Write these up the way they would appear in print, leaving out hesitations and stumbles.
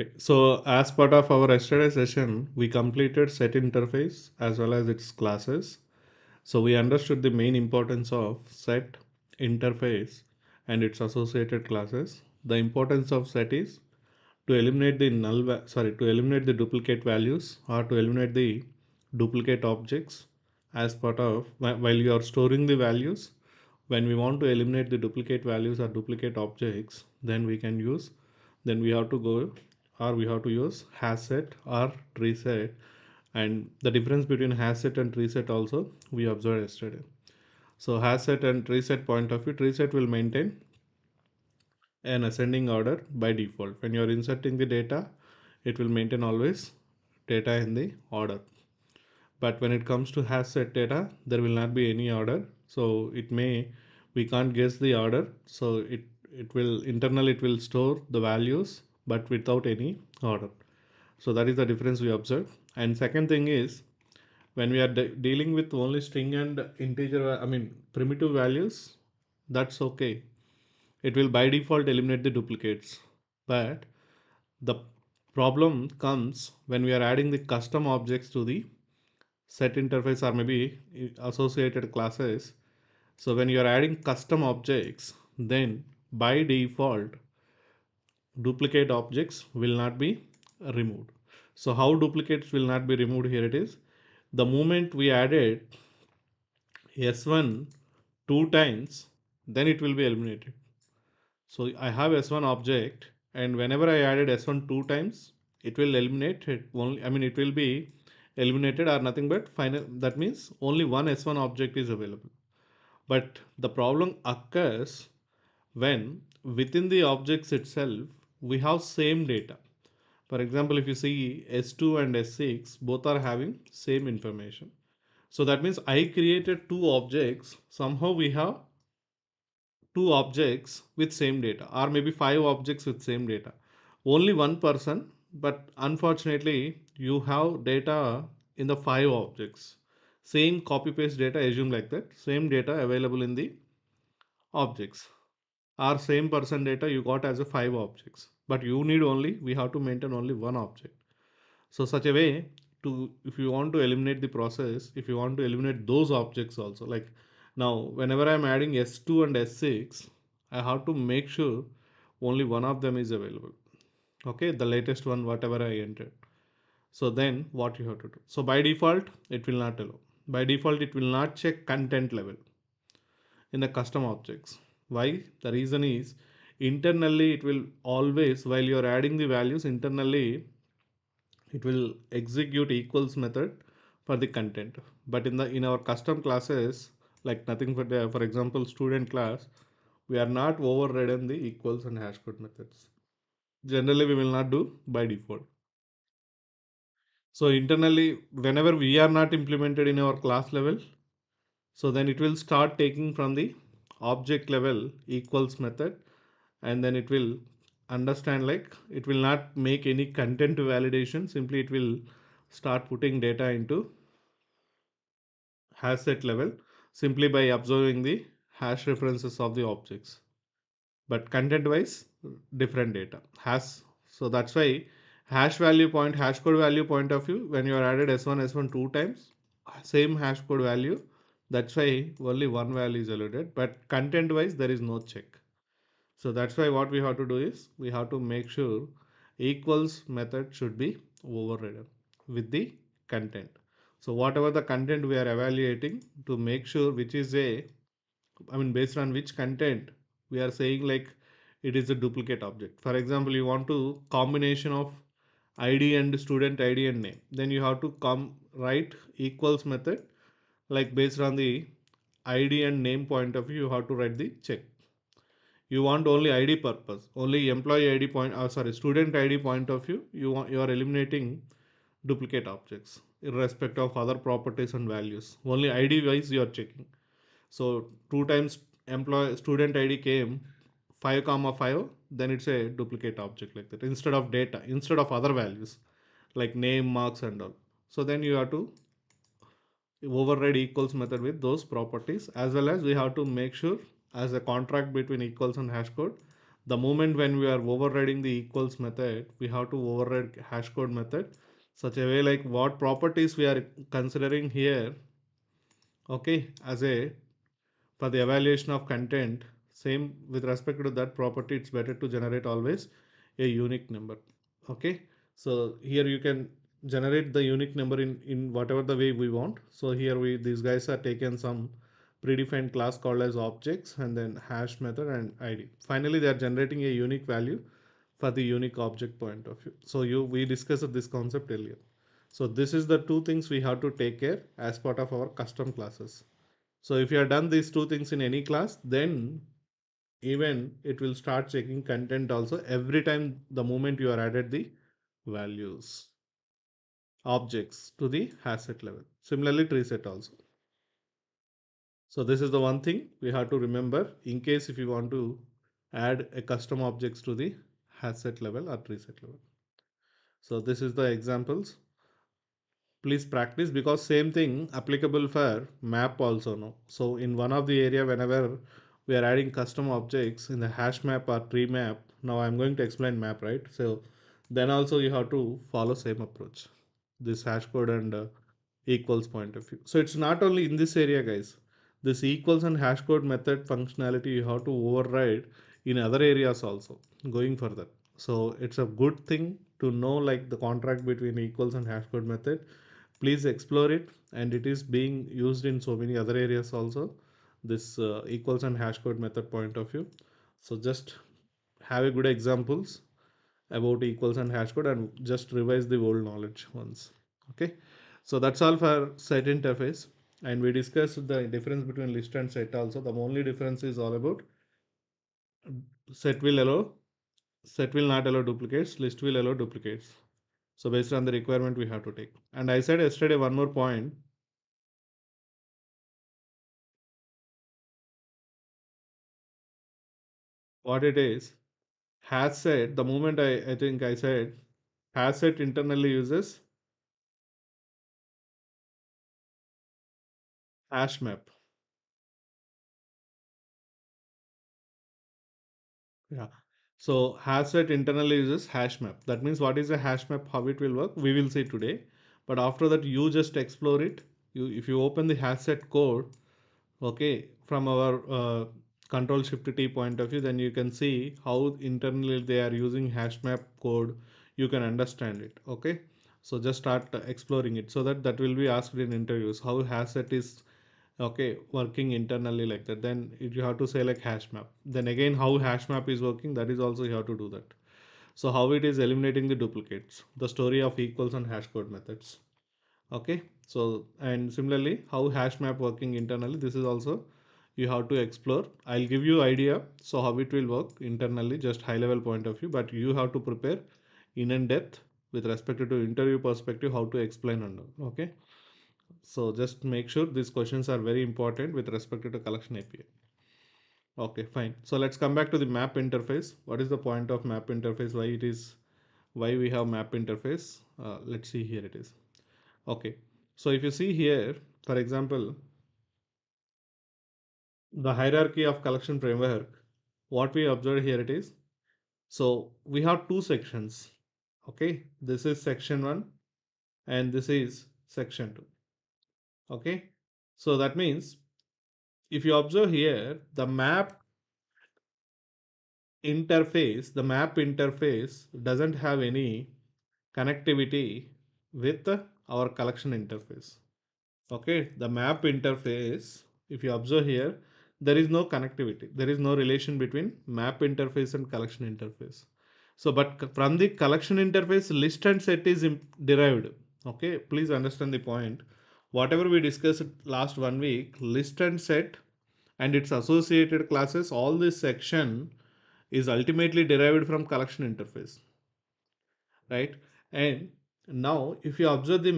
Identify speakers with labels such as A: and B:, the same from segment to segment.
A: Okay, so as part of our yesterday session, we completed set interface as well as its classes. So we understood the main importance of set interface and its associated classes. The importance of set is to eliminate the to eliminate the duplicate values or to eliminate the duplicate objects as part of while you are storing the values. When we want to eliminate the duplicate values or duplicate objects, then we have to go or we have to use hash set or tree set. And the difference between hash set and tree set also we observed yesterday. So hash set and tree set point of view, tree set will maintain an ascending order by default. When you are inserting the data, it will maintain always data in the order. But when it comes to hash set data, there will not be any order. So we can't guess the order. So it will internally it will store the values but without any order. So that is the difference we observe. And second thing is when we are dealing with only string and integer, I mean primitive values, that's okay. It will by default eliminate the duplicates. But the problem comes when we are adding the custom objects to the set interface or maybe associated classes. So when you are adding custom objects, then by default duplicate objects will not be removed. So how duplicates will not be removed? Here it is. The moment we added s1 two times, then it will be eliminated. So I have s1 object, and whenever I added s1 two times, it will eliminate it only. I mean, it will be eliminated or nothing but final. That means only one s1 object is available. But the problem occurs when within the objects itself we have same data. For example, if you see s2 and s6, both are having same information. So that means I created two objects. Somehow we have two objects with same data or maybe five objects with same data, only one person, but unfortunately you have data in the five objects, same copy paste data, assume like that, same data available in the objects, or same person data you got as a five objects, but you need only, we have to maintain only one object. So such a way to, if you want to eliminate the process, if you want to eliminate those objects also, like now whenever I'm adding s2 and s6, I have to make sure only one of them is available. Okay, the latest one, whatever I entered. So then what you have to do? So by default, it will not allow. By default, it will not check content level in the custom objects. Why? The reason is internally it will always, while you're adding the values internally, it will execute equals method for the content. But in our custom classes, like nothing for the, for example, student class, we are not overridden the equals and hash code methods. Generally, we will not do by default. So internally, whenever we are not implemented in our class level, so then it will start taking from the object level equals method, and then it will understand, like it will not make any content validation, simply it will start putting data into hash set level simply by observing the hash references of the objects, but content wise different data hash. So that's why hash code value point of view, when you are added s1 two times, same hash code value, that's why only one value is allotted, but content wise there is no check. So that's why what we have to do is we have to make sure equals method should be overridden with the content. So whatever the content we are evaluating, to make sure which is a, I mean based on which content we are saying like it is a duplicate object. For example, you want to combination of ID and student ID and name, then you have to come write equals method, like based on the ID and name point of view you have to write the check. You want only id purpose, only employee id point, sorry, student id point of view, you are eliminating duplicate objects irrespective of other properties and values, only id wise you are checking. So two times employee student id came 5 comma 5, then it's a duplicate object like that, instead of data, instead of other values like name, marks and all. So then you have to override equals method with those properties, as well as we have to make sure as a contract between equals and hash code, the moment when we are overriding the equals method, we have to override hash code method such a way like what properties we are considering here, okay, as a for the evaluation of content. Same with respect to that property, it's better to generate always a unique number. Okay, so here you can generate the unique number in whatever the way we want. So here we these guys are taken some predefined class called as objects and then hash method and id. Finally they are generating a unique value for the unique object point of view. So you we discussed this concept earlier. So this is the two things we have to take care as part of our custom classes. So if you have done these two things in any class, then even it will start checking content also every time the moment you are added the values, objects to the asset level. Similarly, TreeSet also. So this is the one thing we have to remember in case if you want to add a custom objects to the asset level or TreeSet level. So this is the examples. Please practice because same thing applicable for map also. No, so in one of the area whenever we are adding custom objects in the hash map or tree map, now I'm going to explain map, right? So then also you have to follow same approach, this hash code and equals point of view. So it's not only in this area guys, this equals and hash code method functionality you have to override in other areas also going further. So it's a good thing to know like the contract between equals and hash code method. Please explore it, and it is being used in so many other areas also, this equals and hash code method point of view. So just have a good examples about equals and hash code and just revise the old knowledge once. Okay, so that's all for set interface. And we discussed the difference between list and set also. The only difference is all about set will allow, set will not allow duplicates, list will allow duplicates. So based on the requirement we have to take. And I said yesterday one more point, what it is. Has set, the moment I think I said has set internally uses HashMap. Yeah. So has set internally uses HashMap. That means what is a HashMap, how it will work, we will see today. But after that, you just explore it. You if you open the has set code, okay, from our control shift T point of view, then you can see how internally they are using HashMap code. You can understand it. Okay. So just start exploring it so that that will be asked in interviews how has set is okay working internally like that. Then you have to say like hash map, then again how hash map is working, that is also you have to do that. So how it is eliminating the duplicates, the story of equals and hash code methods. Okay, so and similarly how hash map working internally, this is also you have to explore. I'll give you idea so how it will work internally, just high level point of view, but you have to prepare in depth with respect to interview perspective how to explain and all. Okay, so just make sure these questions are very important with respect to the collection API. Okay, fine. So let's come back to the map interface. What is the point of map interface? Why it is, why we have map interface? Let's see here it is. Okay. So if you see here, for example, the hierarchy of collection framework, what we observe here it is. So we have two sections. Okay. This is section one and this is section two. Okay. So that means if you observe here, the map interface doesn't have any connectivity with our collection interface. Okay, the map interface, if you observe here, there is no connectivity. There is no relation between map interface and collection interface. So, but from the collection interface, list and set is derived. Okay, please understand the point. Whatever we discussed last 1 week, list and set and its associated classes, all this section is ultimately derived from collection interface, right? And now if you observe the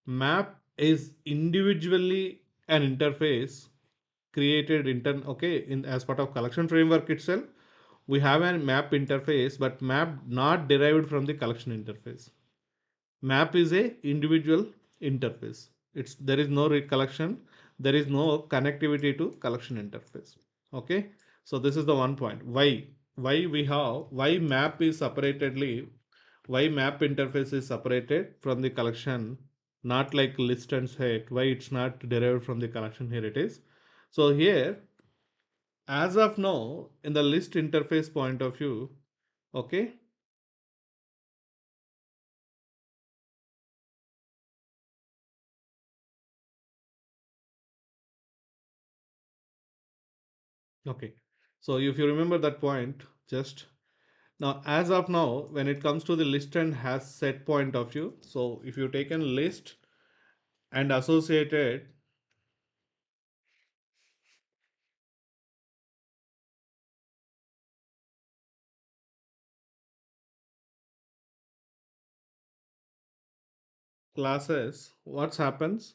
A: map is individually an interface created okay in as part of collection framework itself. We have a map interface, but map not derived from the collection interface. Map is a individual interface. It's there is no collection, there is no connectivity to collection interface. Okay, So this is the one point. Why map is separatedly, why map interface is separated from the collection, not like list and set, why it's not derived from the collection, here it is. So here, as of now, in the list interface point of view, okay, okay. So if you remember that point, just now, as of now, when it comes to the list and has set point of view, so if you take a list and associated classes, what happens?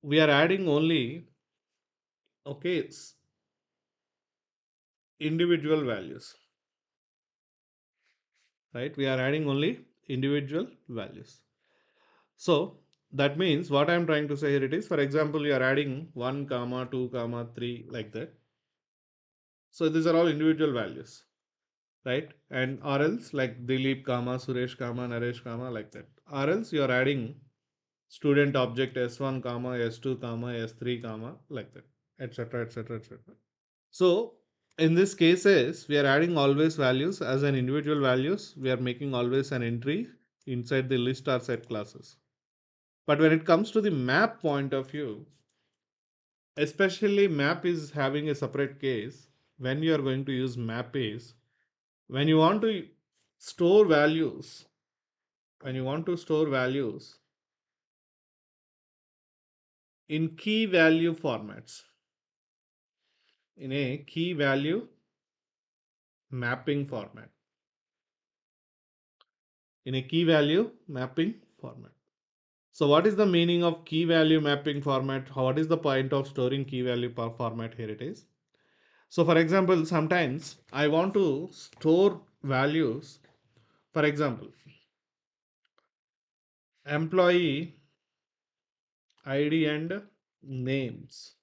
A: We are adding only, okay, individual values, right? We are adding only individual values. So that means what I'm trying to say here it is, for example, you are adding 1 comma 2 comma 3 like that. So these are all individual values, right? And or else like Dilip comma Suresh comma Naresh comma like that. Or else you are adding student object s1 comma s2 comma s3 comma like that, etc, etc, etc. So in this cases, we are adding always values as an individual values. We are making always an entry inside the list or set classes. But when it comes to the map point of view, especially map is having a separate case. When you are going to use map is when you want to store values, when you want to store values in key value formats, in a key value mapping format, in a key value mapping format. So what is the meaning of key value mapping format? What is the point of storing key value per format? Here it is. So for example, sometimes I want to store values. For example, employee ID and names.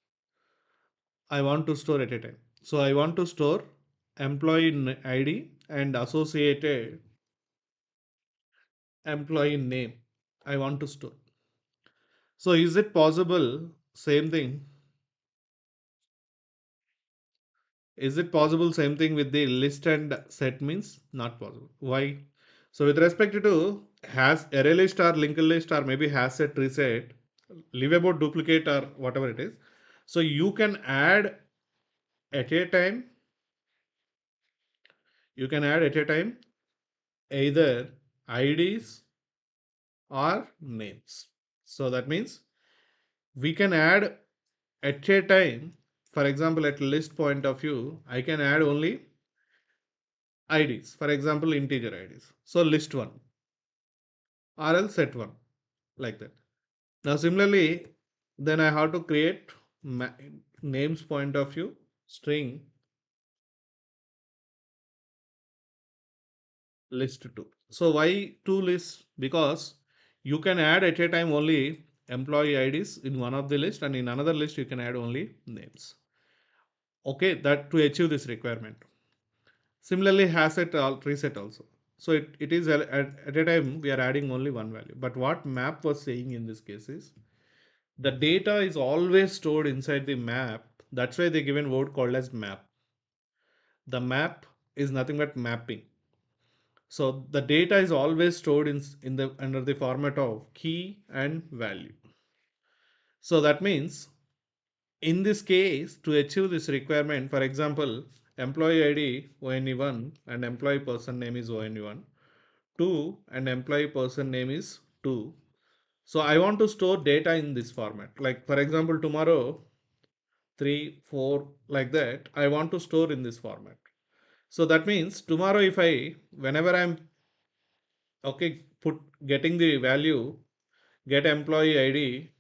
A: I want to store at a time. So I want to store employee ID and associated employee name. I want to store. So is it possible? Same thing. Is it possible same thing with the list and set means? Not possible. Why? So with respect to has array list or linked list or maybe has set reset, leave about duplicate or whatever it is. So you can add at a time, you can add at a time either IDs or names. So that means we can add at a time, for example, at list point of view, I can add only IDs, for example, integer IDs. So list one or else set one like that. Now similarly, then I have to create names point of view string list 2. So why two lists? Because you can add at a time only employee IDs in one of the list and in another list you can add only names. Okay, that to achieve this requirement. Similarly, has it all reset also. So it is at a time we are adding only one value. But what map was saying in this case is the data is always stored inside the map. That's why they given word called as map. The map is nothing but mapping. So the data is always stored in the under the format of key and value. So that means in this case to achieve this requirement, for example, employee ID ONE1 and employee person name is ONE1, 2 and employee person name is 2. So I want to store data in this format. Like for example, tomorrow 3, 4 like that, I want to store in this format. So that means tomorrow if I, whenever I'm, okay, put getting the value, get employee ID,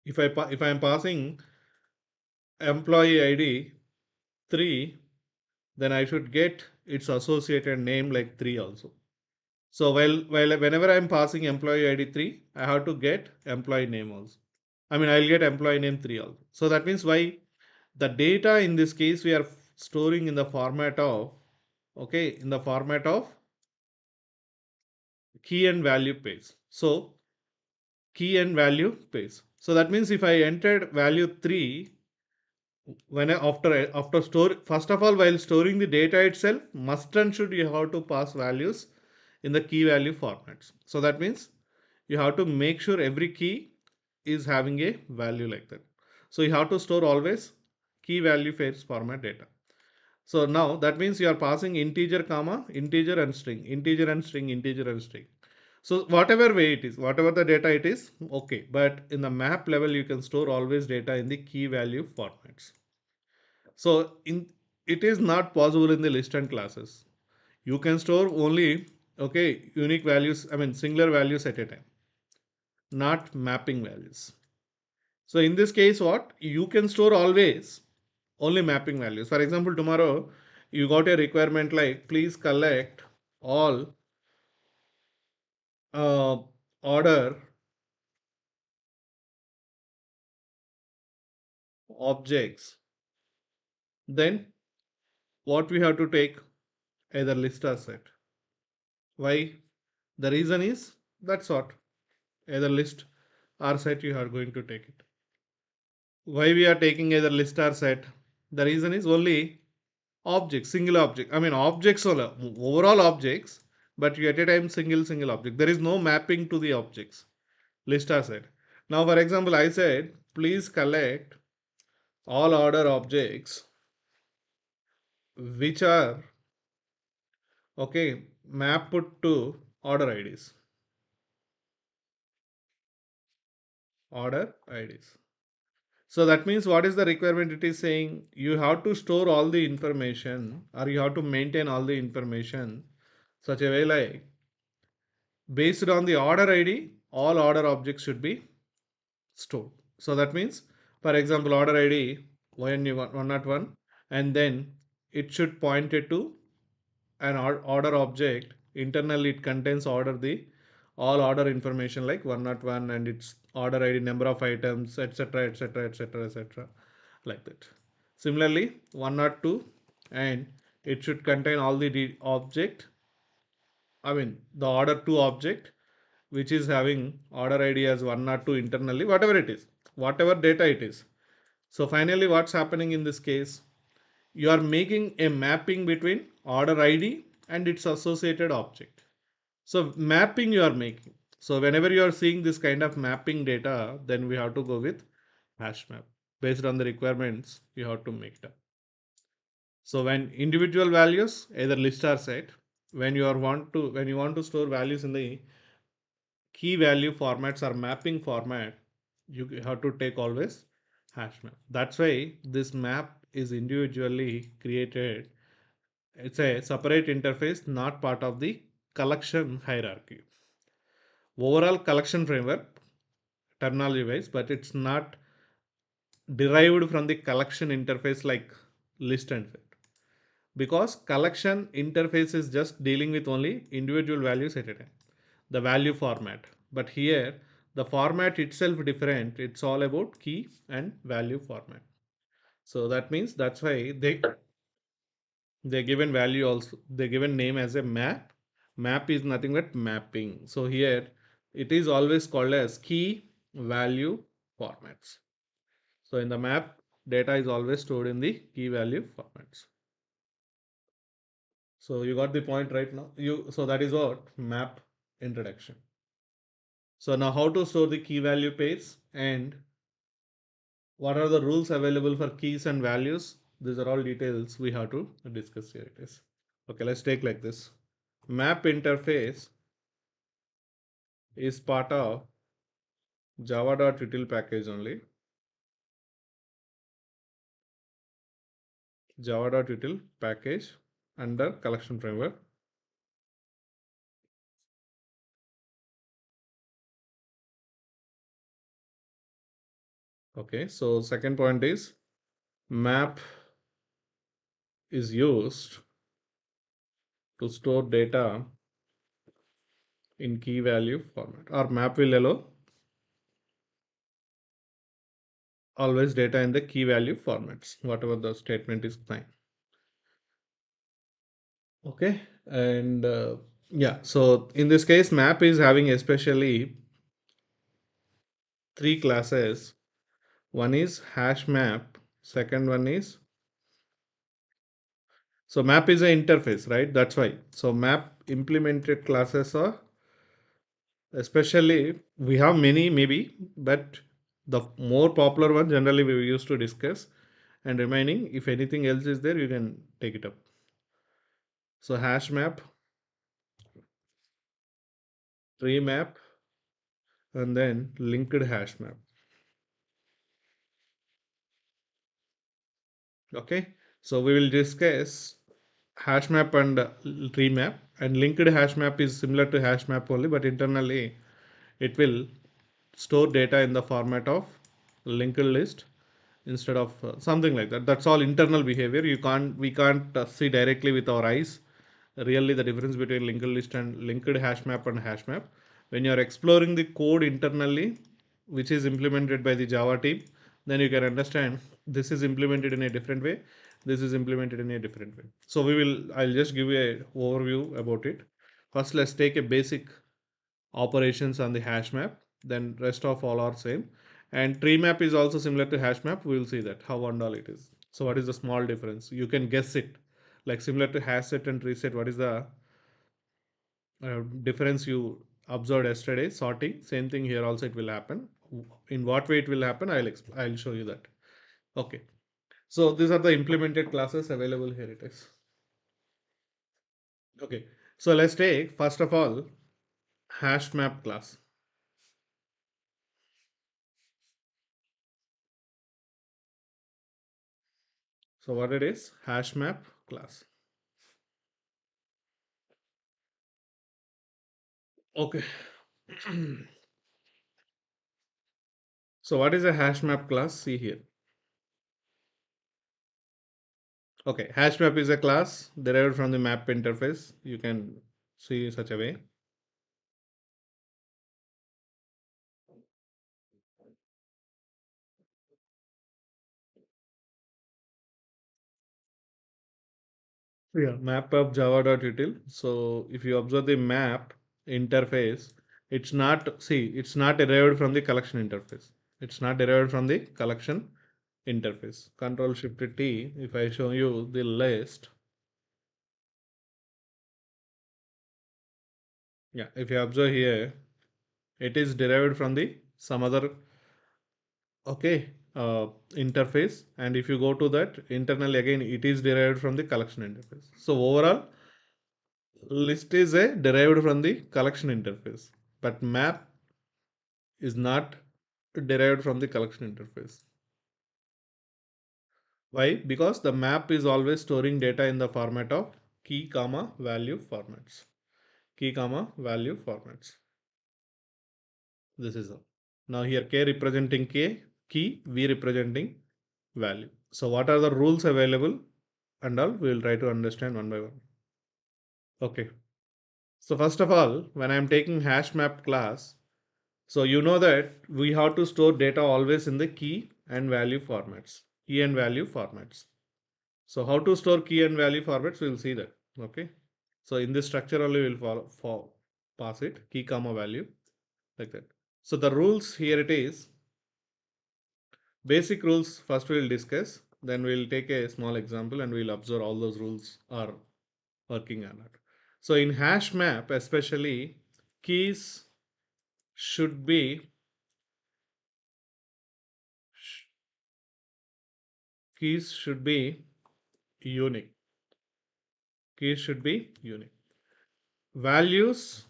A: if I am passing employee ID 3, then I should get its associated name like 3 also. So while whenever I'm passing employee ID 3, I have to get employee name also. I mean, I'll get employee name 3 also. So that means why the data in this case we are storing in the format of, okay, in the format of key and value pairs. So key and value pairs. So that means if I entered value 3, when after store, first of all, while storing the data itself, must and should you have to pass values in the key value formats. So that means you have to make sure every key is having a value like that. So you have to store always key value pairs format data. So now that means you are passing integer comma integer and string, integer and string, integer and string. So whatever way it is, whatever the data it is, okay. But in the map level, you can store always data in the key value formats. So it is not possible in the list and classes. You can store only, okay, unique values, I mean singular values at a time, not mapping values. So in this case, what you can store always only mapping values. For example, tomorrow you got a requirement like please collect all uh, order objects. Then what we have to take, either list or set. Why? The reason is that's what, either list or set you are going to take it. Why we are taking either list or set? The reason is only objects, single object. I mean objects, overall objects, but you at a time single object. There is no mapping to the objects, list or set. Now for example, I said please collect all order objects which are, okay, mapped to order IDs. Order IDs. So that means what is the requirement? It is saying you have to store all the information or you have to maintain all the information such a way like based on the order ID, all order objects should be stored. So that means, for example, order ID 101 and then it should point it to an order object. Internally it contains order the all order information like 101 and its order ID, number of items, etc, etc, etc, etc, like that. Similarly 102 and it should contain all the object, I mean the order 2 object which is having order ID as 102 internally, whatever it is, whatever data it is. So finally what's happening in this case, you are making a mapping between order ID and its associated object. So mapping you are making. So whenever you are seeing this kind of mapping data, then we have to go with HashMap. Based on the requirements, you have to make it up. So when individual values, either list or set, when you want to store values in the key value formats or mapping format, you have to take always HashMap. That's why this map is individually created. It's a separate interface, not part of the collection hierarchy. Overall collection framework, terminology wise, but it's not derived from the collection interface like list and set. Because collection interface is just dealing with only individual values at a time, the value format. But here, the format itself different. It's all about key and value format. So that means that's why they given value also, they given name as a map. Map is nothing but mapping. So here it is always called as key value formats. So in the map, data is always stored in the key value formats. So you got the point right now. So that is what map introduction. So now how to store the key value pairs and what are the rules available for keys and values? These are all details we have to discuss here. It is okay. Let's take like this. Map interface is part of java.util package only. Java.util package under collection framework. Okay, so second point is map is used to store data in key value format, or map will allow always data in the key value formats, whatever the statement is fine. Okay, and yeah, so in this case, map is having especially three classes. One is hash map, second one is, so map is an interface, right? That's why. So map implemented classes are especially, we have many maybe, but the more popular one generally we used to discuss, and remaining, if anything else is there, you can take it up. So hash map, tree map, and then linked hash map. Okay, so we will discuss hash map and tree map, and linked hash map is similar to hash map only, but internally it will store data in the format of linked list instead of something like that. That's all internal behavior. We can't see directly with our eyes really the difference between linked list and linked hash map and hash map. When you are exploring the code internally, which is implemented by the Java team, then you can understand this is implemented in a different way, this is implemented in a different way. So I'll just give you a overview about it. First, let's take a basic operations on the hash map, then rest of all are same. And tree map is also similar to hash map. We will see that how and all it is. So what is the small difference? You can guess it. Like similar to hash set and tree set, what is the difference you observed yesterday? Sorting. Same thing here also it will happen. In what way it will happen? I'll show you that. Okay. So these are the implemented classes available here. It is. Okay. So let's take first of all hash map class. So what it is? Hash map class. Okay. So what is a hash map class? See here. Okay, hash map is a class derived from the map interface. You can see such a way. Yeah, map of java.util. So if you observe the map interface, it's not derived from the collection interface. It's not derived from the collection interface. Control Shift T. If I show you the list, yeah, if you observe here, it is derived from the some other, okay, interface. And if you go to that internally again, it is derived from the collection interface. So overall, list is a derived from the collection interface, but map is not derived from the collection interface. Why? Because the map is always storing data in the format of key comma value formats. Key comma value formats. This is all. Now here k representing key, v representing value. So what are the rules available and all we will try to understand one by one. Okay. So first of all, when I am taking hash map class, so you know that we have to store data always in the key and value formats. Key and value formats. So how to store key and value formats, we will see that. Okay. So in this structure only we will pass it key comma value like that. So the rules here it is. Basic rules first we will discuss. Then we will take a small example and we will observe all those rules are working or not. So in hash map, especially keys should be keys should be unique. Keys should be unique. Values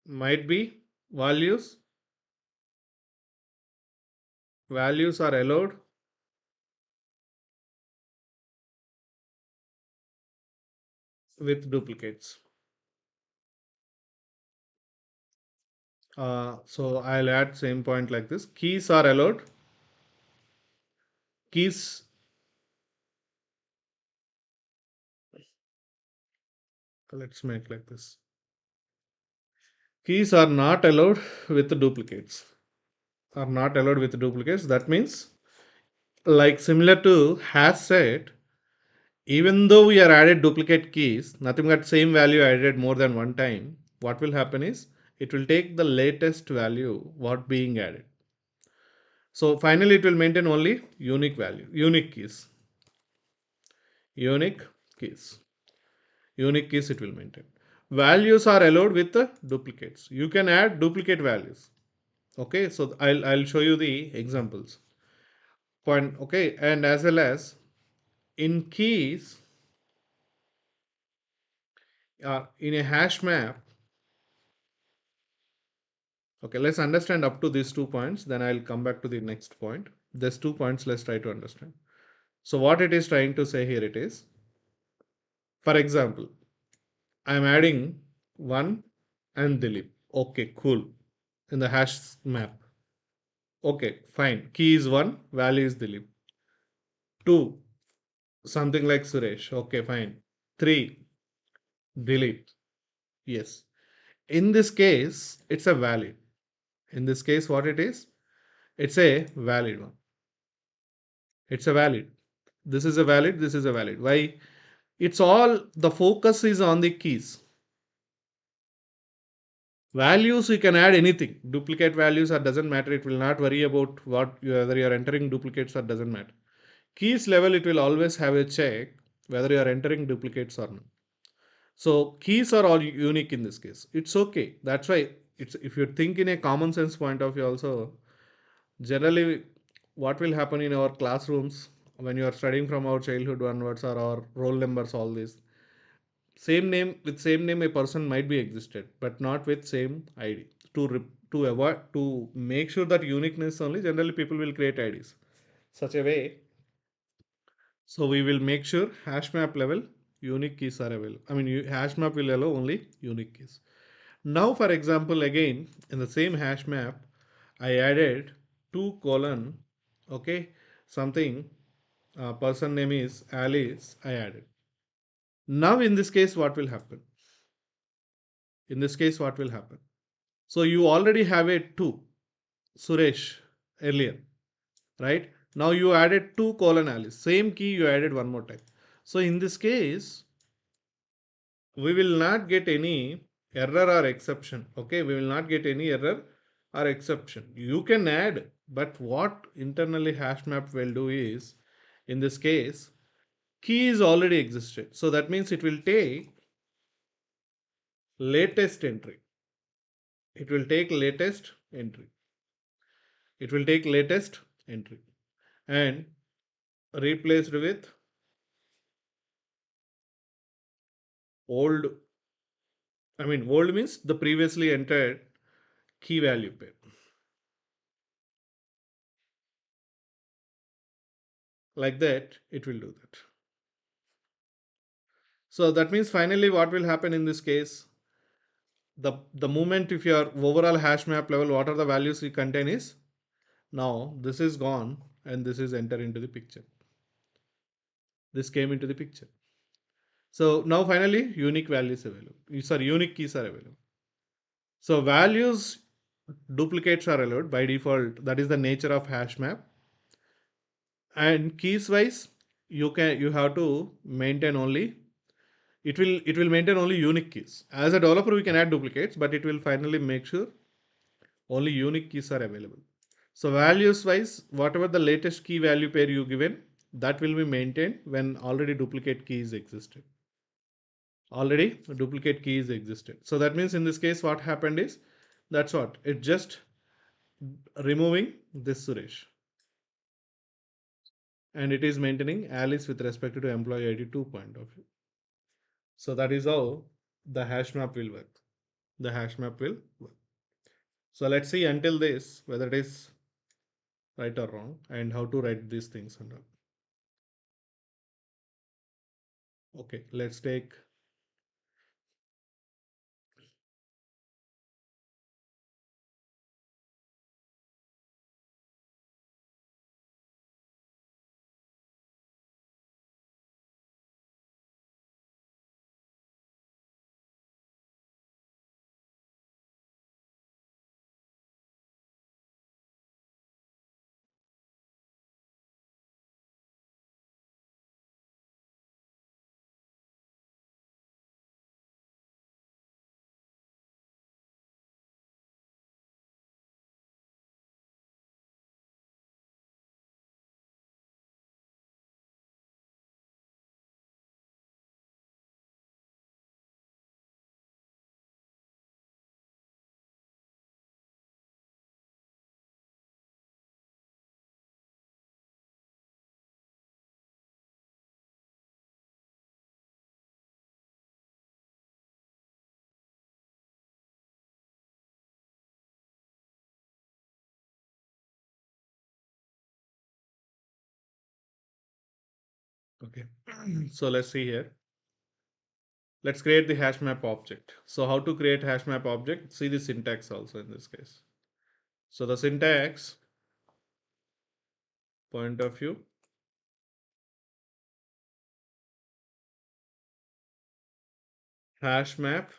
A: might be values. Values are allowed with duplicates. So I'll add same point like this. Keys are allowed. Keys. Let's make like this. Keys are not allowed with duplicates. are not allowed with duplicates. That means, like similar to hash set, even though we are added duplicate keys, nothing but same value added more than one time, what will happen is it will take the latest value what being added. So finally it will maintain only unique value, unique keys, unique keys, unique keys it will maintain. Values are allowed with the duplicates. You can add duplicate values. Okay, so I'll show you the examples. Point. Okay, and as well as in keys, in a hash map. Okay, let's understand up to these 2 points. Then I'll come back to the next point. There's 2 points. Let's try to understand. So what it is trying to say here, it is, for example, I'm adding 1 and Dilip. Okay, cool. In the hash map. Okay, fine. Key is 1, value is Dilip. 2, something like Suresh. Okay, fine. 3, Dilip. Yes. In this case, it's a valid. In this case, what it is? It's a valid one. It's a valid. This is a valid. This is a valid. Why? It's all the focus is on the keys. Values, you can add anything. Duplicate values or doesn't matter. It will not worry about whether you are entering duplicates or doesn't matter. Keys level, it will always have a check whether you are entering duplicates or not. So keys are all unique in this case. It's okay. That's why it's, if you think in a common sense point of view also, generally what will happen in our classrooms when you are studying from our childhood onwards, or our roll numbers, all this same name, with same name a person might be existed but not with same id. To avoid, to make sure that uniqueness only, generally people will create ids such a way. So we will make sure hash map level unique keys are available. I mean, hash map will allow only unique keys. Now for example, again in the same hash map, I added 2 colon, okay, something, person name is Alice, I added. Now in this case what will happen? In this case what will happen? So you already have a 2 Suresh earlier, right? Now you added 2 colon Alice, same key you added one more time. So in this case we will not get any error or exception. Okay, we will not get any error or exception. You can add, but what internally HashMap will do is, in this case, key is already existed. So that means it will take latest entry. It will take latest entry. It will take latest entry and replaced with old. I mean, old means the previously entered key value pair. Like that, it will do that. So that means finally what will happen in this case, the moment if your overall hash map level, what are the values you contain is, now this is gone and this is enter into the picture. This came into the picture. So now finally unique values available. Sorry, unique keys are available. So values duplicates are allowed by default. That is the nature of hash map. And keys wise, you have to maintain only, it will maintain only unique keys. As a developer, we can add duplicates, but it will finally make sure only unique keys are available. So values wise, whatever the latest key value pair you given, that will be maintained when already duplicate keys existed. Already duplicate keys existed. So that means in this case, what happened is, that's what it just removing this Suresh, and it is maintaining Alice with respect to employee ID 2 point of view. So that is how the hash map will work. The hash map will work. So let's see until this whether it is right or wrong and how to write these things and all. Okay, let's take Okay. So let's see here. Let's create the hash map object. So how to create hash map object? See the syntax also in this case. So the syntax point of view, hash map.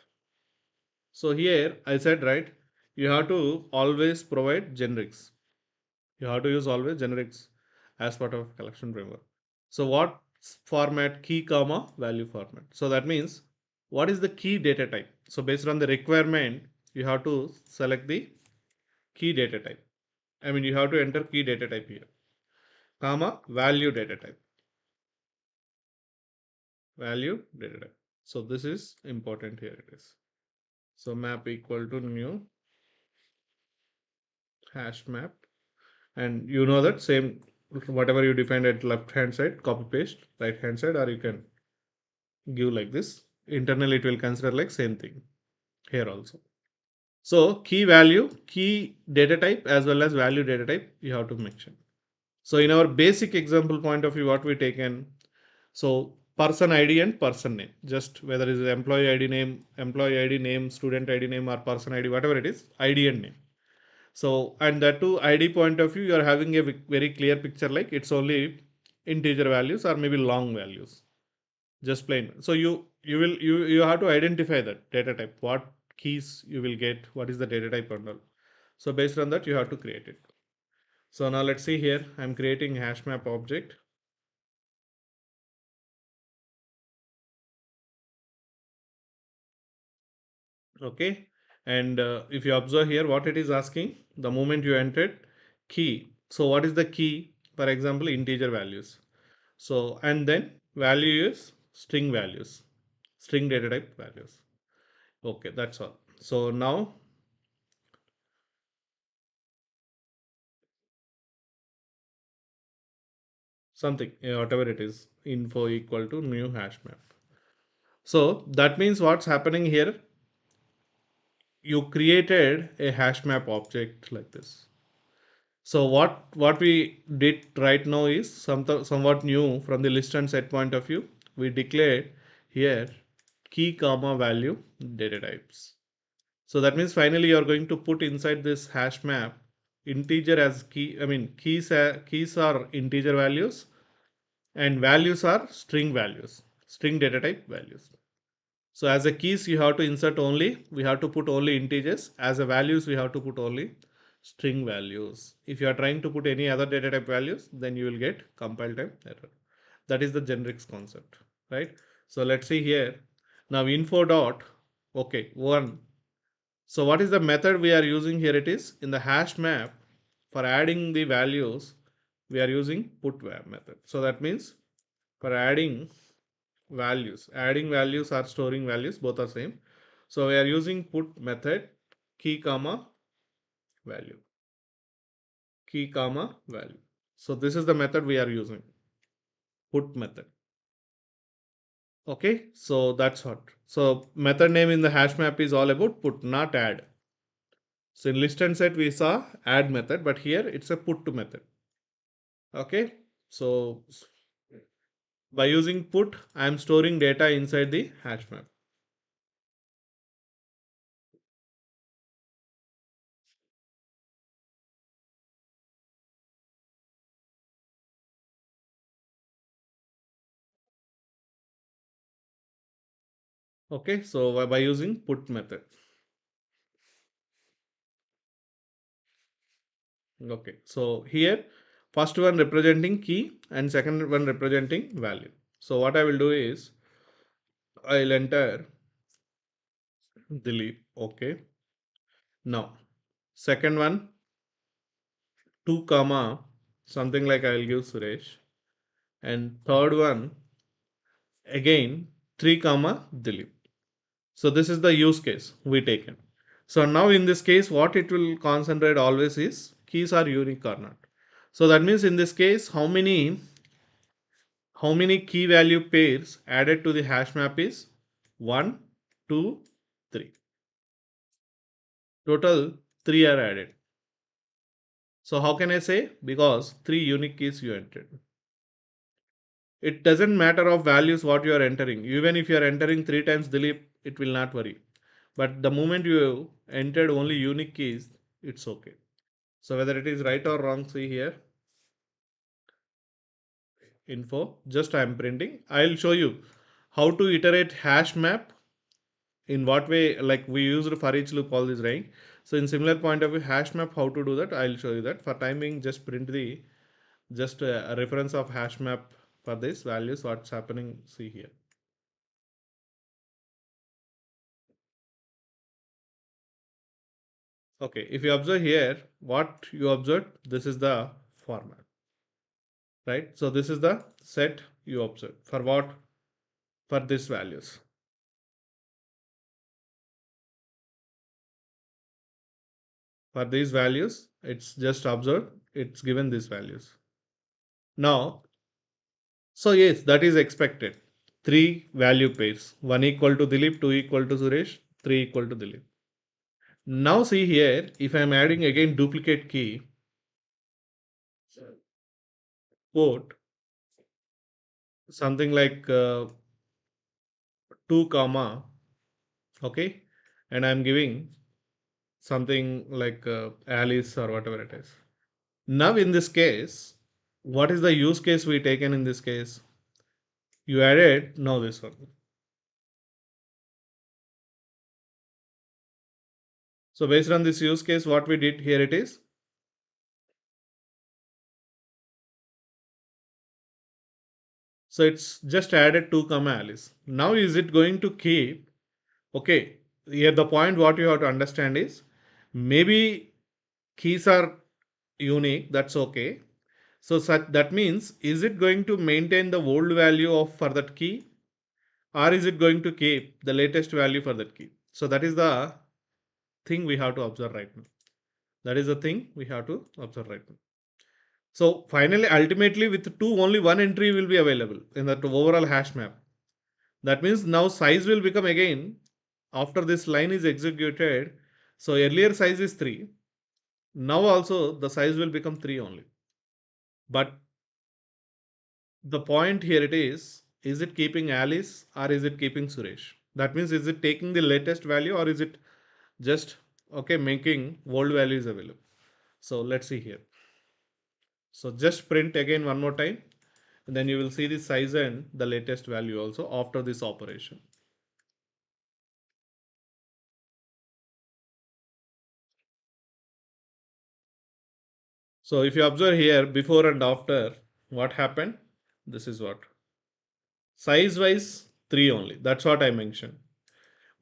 A: So here I said, right, you have to always provide generics. You have to use always generics as part of collection framework. So what format? Key comma value format. So that means what is the key data type? So based on the requirement, you have to select the key data type. I mean, you have to enter key data type here, comma value data type, value data type. So this is important here. It is. So map equal to new hash map, and you know that same whatever you defined at left hand side, copy paste right hand side, or you can give like this. Internally, it will consider like same thing here also. So key value, key data type as well as value data type you have to mention. So in our basic example point of view, what we taken, so person ID and person name, just whether it is employee ID name, student ID name, or person ID, whatever it is, ID and name. So and that too ID point of view, you are having a very clear picture like it's only integer values or maybe long values, just plain. So you have to identify that data type, what keys you will get, what is the data type and all. So based on that, you have to create it. So now let's see here. I'm creating hash map object. Okay, and if you observe here, what it is asking, the moment you entered key. So what is the key? For example, integer values. So and then value is string values, string data type values. Okay, that's all. So now something, whatever it is, info equal to new hash map. So that means what's happening here, you created a hash map object like this. So what we did right now is somewhat new from the list and set point of view. We declared here key comma value data types. So that means finally you are going to put inside this hash map integer as key. I mean keys are integer values and values are string values, string data type values. So as a keys you have to insert only, we have to put only integers. As a values we have to put only string values. If you are trying to put any other data type values, then you will get compile time error. That is the generics concept, right? So let's see here. Now info dot, okay, one. So what is the method we are using here? It is in the hash map for adding the values, we are using put method. So that means for adding values or storing values, both are same. So we are using put method key comma value, key comma value. So this is the method we are using, put method. Okay, so that's what. So method name in the hash map is all about put, not add. So in list and set we saw add method, but here it's a put to method. Okay, so by using put, I am storing data inside the hash map. Okay, so by using put method. Okay, so here first one representing key and second one representing value. So what I will do is I'll enter Dilip. Okay, now second one 2 comma something like I will give Suresh, and third one again 3 comma Dilip. So this is the use case we taken. So now in this case, what it will concentrate always is keys are unique or not. So that means in this case, how many key value pairs added to the hash map is 1, 2, 3. Total 3 are added. So how can I say? Because 3 unique keys you entered. it doesn't matter of values what you are entering. Even if you are entering 3 times Dilip, it will not worry. But the moment you entered only unique keys, it's okay. So whether it is right or wrong, see here, info, just I am printing. I'll show you how to iterate hash map, in what way, like we used for each loop all this range. So in similar point of view, hash map, how to do that, I'll show you that. For timing, just print the just a reference of hash map for this values, what's happening, see here. Okay, if you observe here, what you observe, this is the format, right? So this is the set you observe for what, for this values. For these values, it's just observed, it's given these values. Now, so yes, that is expected. Three value pairs, one equal to Dilip, two equal to Suresh, three equal to Dilip. Now see here, if I am adding again duplicate key, port something like 2 comma, okay, and I'm giving something like Alice or whatever it is. Now in this case, what is the use case we taken in this case? You added now this one. So based on this use case, what we did here it is. So it's just added 2 comma Alice. Now is it going to keep? Okay, here the point what you have to understand is, maybe keys are unique, that's okay. So such, that means, is it going to maintain the old value of for that key, or is it going to keep the latest value for that key? So that is the thing we have to observe right now. That is the thing we have to observe right now. So finally, ultimately with 2, only one entry will be available in that overall hash map. That means now size will become again, after this line is executed. So earlier size is 3. Now also the size will become 3 only. But the point here it is it keeping Alice or is it keeping Suresh? That means, is it taking the latest value or is it just okay making old values available? So let's see here. So just print again one more time, and then you will see the size and the latest value also after this operation. So if you observe here before and after, what happened? This is what, size wise 3 only. That's what I mentioned.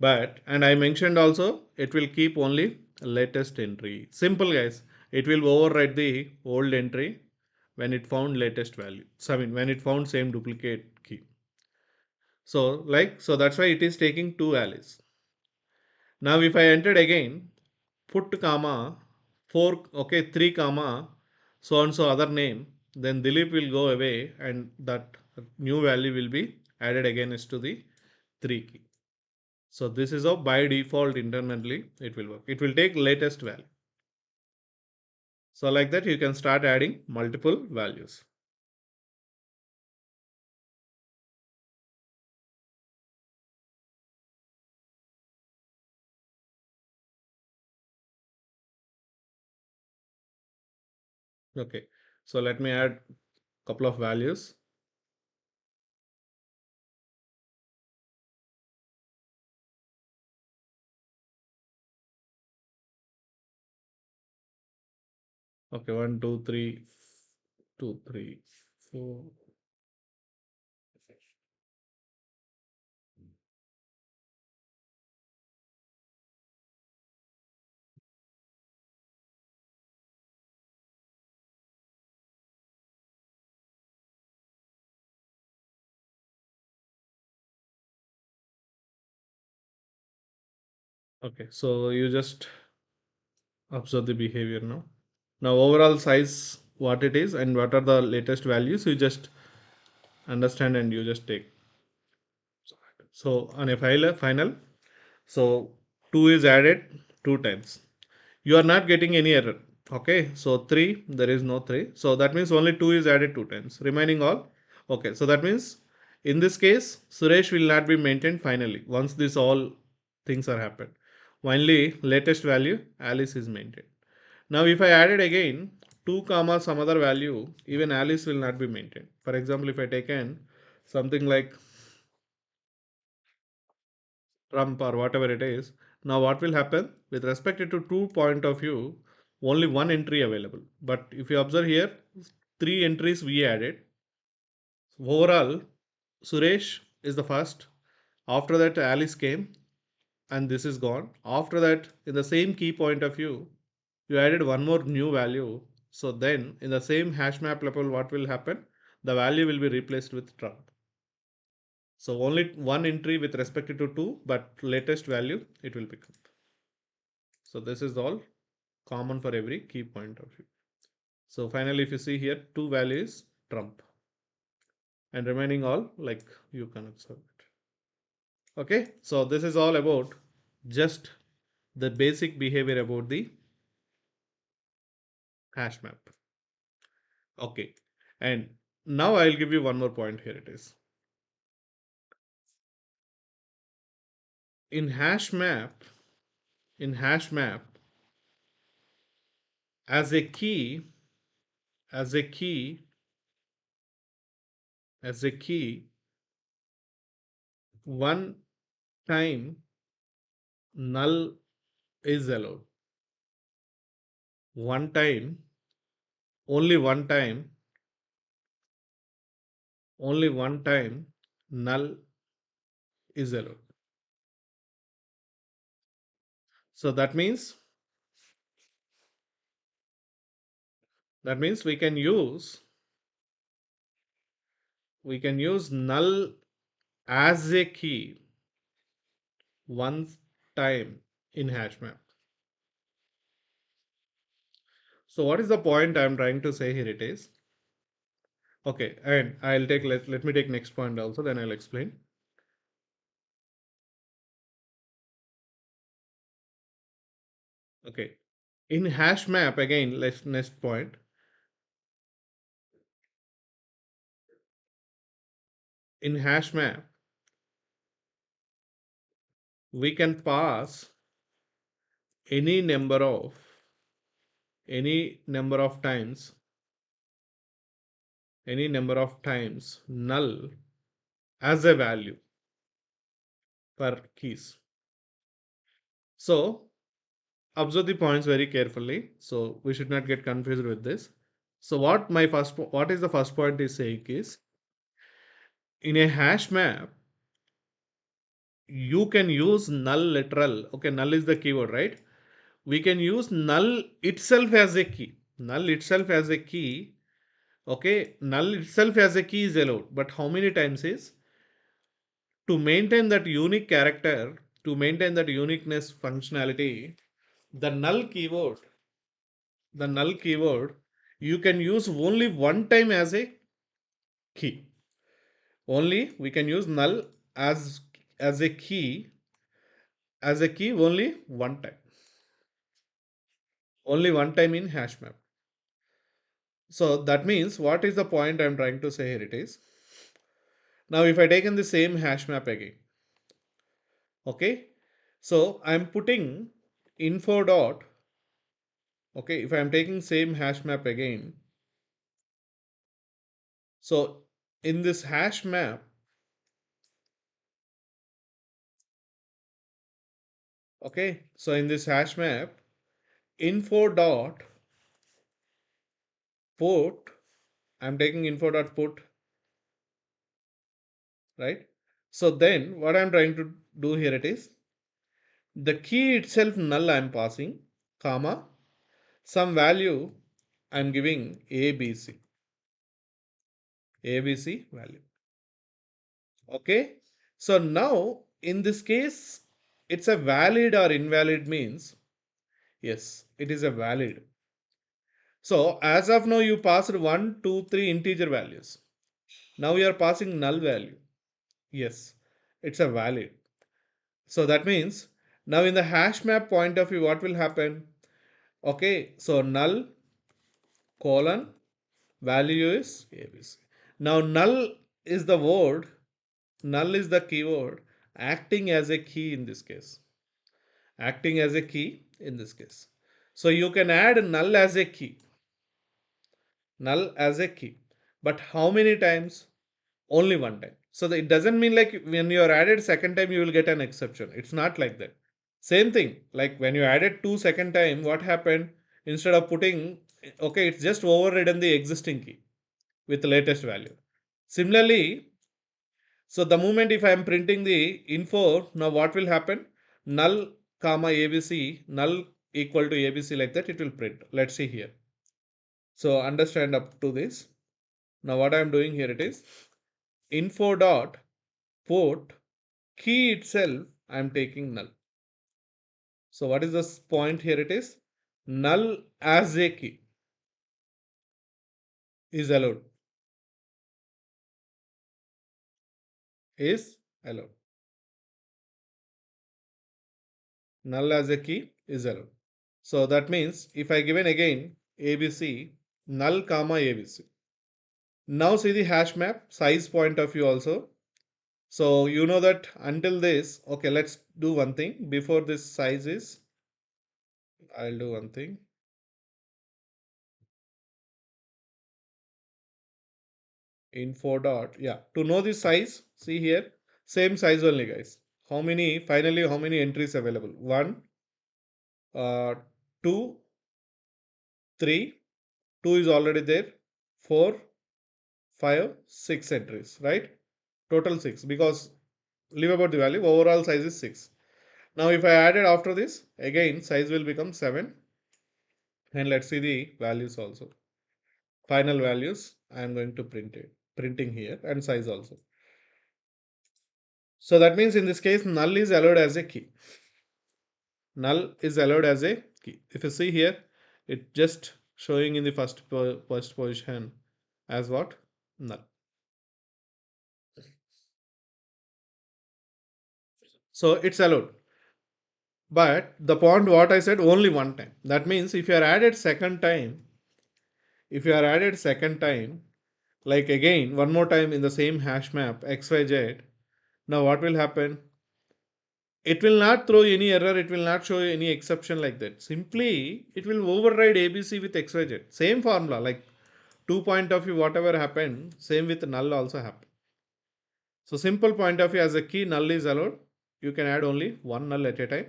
A: But and I mentioned also it will keep only latest entry. Simple guys. It will override the old entry when it found latest value. So I mean when it found same duplicate key. So like, so that's why it is taking 2 Alice. Now if I entered again, put comma 4, okay, 3 comma so and so other name, then Dilip will go away and that new value will be added against to the 3 key. So this is how by default internally it will work. It will take latest value. So like that you can start adding multiple values. Okay. So let me add couple of values. Okay, 1, 2, 3, 2, 3, 4. Okay, so you just observe the behavior now. Now overall size what it is and what are the latest values, you just understand and you just take. So on a final, so 2 is added 2 times. You are not getting any error. Okay, so 3, there is no 3. So that means only 2 is added 2 times. Remaining all Okay, so that means in this case, Suresh will not be maintained finally once this all things are happened. Only latest value Alice is maintained. Now, if I added again 2 comma some other value, even Alice will not be maintained. For example, if I taken something like Trump or whatever it is, now what will happen with respect to two point of view, only one entry available. But if you observe here, 3 entries we added. Overall, Suresh is the first. After that, Alice came, and this is gone. After that, in the same key point of view, you added one more new value. So then, in the same hash map level, what will happen? The value will be replaced with Trump. So only one entry with respect to two, but latest value it will become. So this is all common for every key point of view. So finally, if you see here, two values Trump, and remaining all like you can observe it. Okay, so this is all about just the basic behavior about the hash map. Okay, and now I'll give you one more point. Here it is. In hash map, in hash map, as a key, as a key, as a key, one time null is allowed. One time, only one time, only one time null is allowed. So that means we can use null as a key one time in HashMap. So what is the point I'm trying to say here? It is okay, and let me take next point also, then I'll explain. Okay, in HashMap again, let's next point. In HashMap, we can pass any number of times null as a value per keys. So observe the points very carefully. So we should not get confused with this. So what is the first point is saying is, in a hash map, you can use null literal. Okay, null is the keyword, right? We can use null itself as a key. Null itself as a key. Okay, null itself as a key is allowed. But how many times is to maintain that unique character, to maintain that uniqueness functionality, the null keyword, you can use only one time as a key. Only we can use null as a key only one time. Only one time in HashMap. So that means what is the point I'm trying to say here? It is now if I take in the same HashMap again. Okay, so I'm putting info dot. Okay, if I'm taking same HashMap again, so in this HashMap, okay, so in this HashMap, info dot put, I'm taking info dot put, right? So then what I'm trying to do here, it is the key itself null I'm passing, comma, some value I'm giving ABC value. Okay, so now in this case, it's a valid or invalid means, yes, it is a valid. So as of now, you passed 1, 2, 3 integer values. Now you are passing null value. Yes, it's a valid. So that means now in the hash map point of view, what will happen? Okay, so null colon value is ABC. Now null is the keyword acting as a key in this case. Acting as a key in this case. So you can add null as a key. Null as a key. But how many times? Only one time. So it doesn't mean like when you are added second time you will get an exception. It's not like that. Same thing. Like when you added two second time, what happened? Instead of putting, okay, it's just overridden the existing key with the latest value. Similarly, so the moment if I am printing the info, now what will happen? Null comma ABC, null equal to ABC, like that it will print. Let's see here. So understand up to this. Now what I am doing here, it is info dot port key itself I am taking null. So what is this point here? It is null as a key is allowed. Is allowed. Null as a key is allowed. So that means if I given again ABC null comma ABC. Now see the hash map size point of view also. So you know that until this, okay, let's do one thing. Before this size is, I'll do one thing. Info dot, yeah, to know the size, see here, same size only guys. How many, finally, how many entries available? 1, 2, 3, 2 is already there, 4, 5, 6 entries, right? Total 6 because leave about the value, overall size is 6. Now if I added after this, again size will become 7, and let's see the values also. Final values, I am going to printing here, and size also. So that means in this case, null is allowed as a key. Null is allowed as a key. If you see here, it just showing in the first position as what? Null. So it's allowed. But the point what I said, only one time. That means if you are added second time, like again one more time in the same hash map xyz, now what will happen? It will not throw any error, it will not show any exception like that. Simply it will override ABC with xyz. Same formula, like 2 point of view, whatever happened, same with null also happen. So simple point of view, as a key null is allowed, you can add only one null at a time.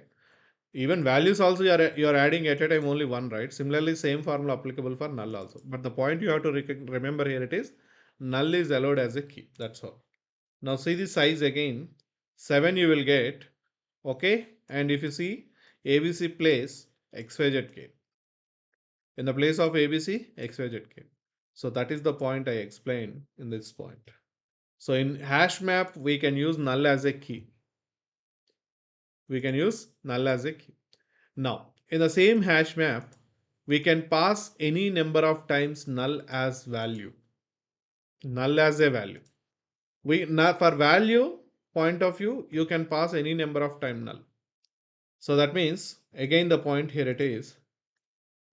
A: Even values also you are adding at a time only one, right? Similarly, same formula applicable for null also. But the point you have to remember here, it is null is allowed as a key. That's all. Now see the size again. 7 you will get, okay? And if you see ABC place XYZ came. In the place of ABC, XYZ came. So that is the point I explained in this point. So in hash map, we can use null as a key. We can use null as a key. Now, in the same hash map, we can pass any number of times null as value. Null as a value. We now for value point of view, you can pass any number of time null. So that means again the point here it is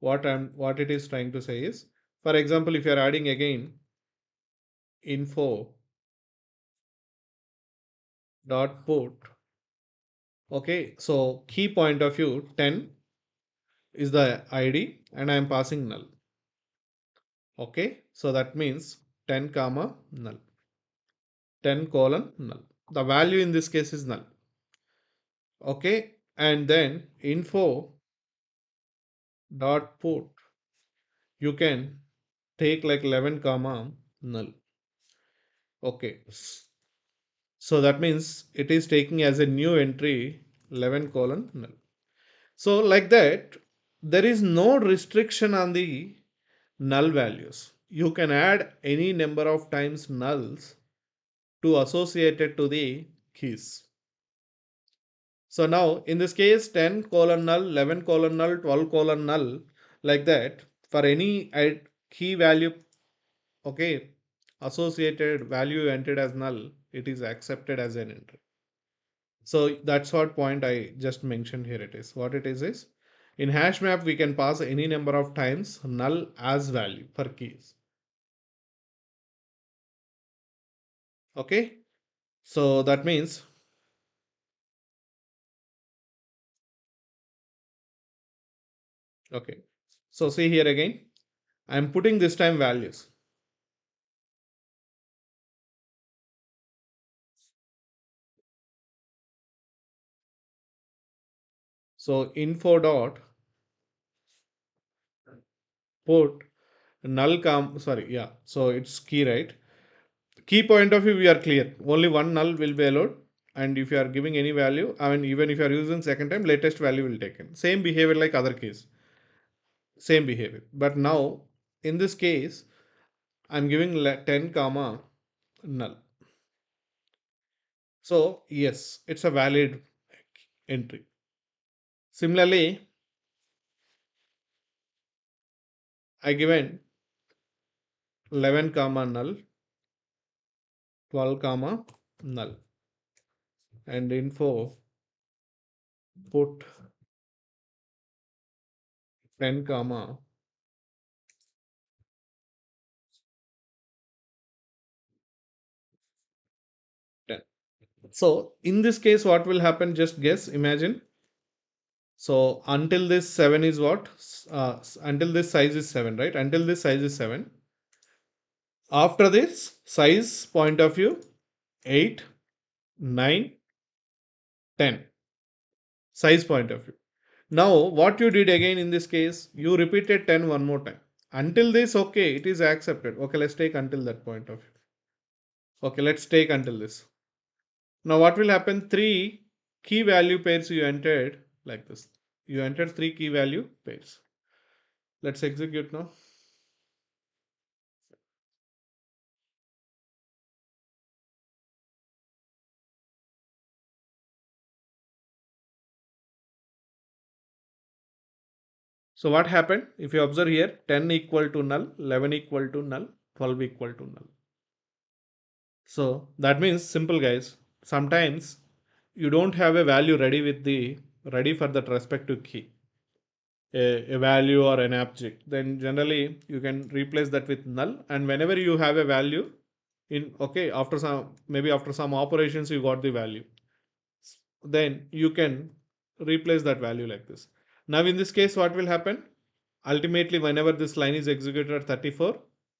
A: what it is trying to say is, for example, if you are adding again info dot put, okay, so key point of view 10 is the ID and I am passing null. Okay, so that means 10 comma null, 10 colon null. The value in this case is null. Okay, and then info dot put, you can take like 11 comma null. Okay, so that means it is taking as a new entry 11 colon null. So like that, there is no restriction on the null values. You can add any number of times nulls to associate it to the keys. So now in this case 10 colon null, 11 colon null, 12 colon null, like that for any key value, okay, associated value entered as null, it is accepted as an entry. So that's what point I just mentioned here. It is what it is in hash map we can pass any number of times null as value for keys. Okay, so that means, okay, so see here again, I'm putting this time values. So info dot put null sorry, yeah, so it's key, right? Key point of view, we are clear, only one null will be allowed, and if you are giving any value, I mean, even if you are using second time, latest value will taken, same behavior like other case, same behavior. But now in this case, I'm giving 10 comma null. So yes, it's a valid entry. Similarly, I given 11 comma null, 12 comma null, and info put 10 comma 10. So in this case, what will happen? Just guess, imagine. So until this 7 is what? Until this size is 7, right? Until this size is 7. After this size point of view, 8, 9, 10. Size point of view. Now, what you did again in this case, you repeated 10 one more time. Until this, okay, it is accepted. Okay, let's take until that point of view. Okay, let's take until this. Now, what will happen? Three key value pairs you entered like this. You entered three key value pairs. Let's execute now. So what happened? If you observe here, 10 equal to null, 11 equal to null, 12 equal to null. So that means simple guys. Sometimes you don't have a value ready for that respective key, a value or an object. Then generally you can replace that with null. And whenever you have a value in, okay, after some, maybe after some operations you got the value, then you can replace that value like this. Now in this case, what will happen? Ultimately, whenever this line is executed at 34,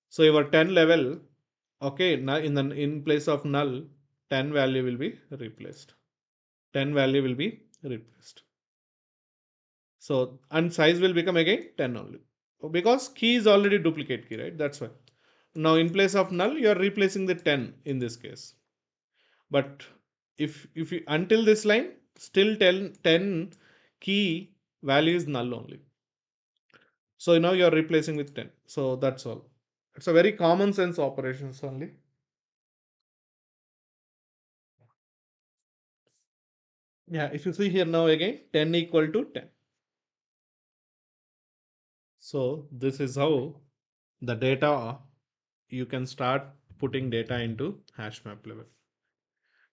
A: so your 10 level, okay, now in place of null, 10 value will be replaced. 10 value will be replaced. So and size will become again 10 only. Because key is already duplicate key, right? That's why. Now in place of null, you are replacing the 10 in this case. But if you until this line, still 10 key value is null only. So now you are replacing with 10. So that's all. It's a very common sense operations only. Yeah, if you see here now again, 10 equal to 10. So this is how the data, you can start putting data into HashMap level.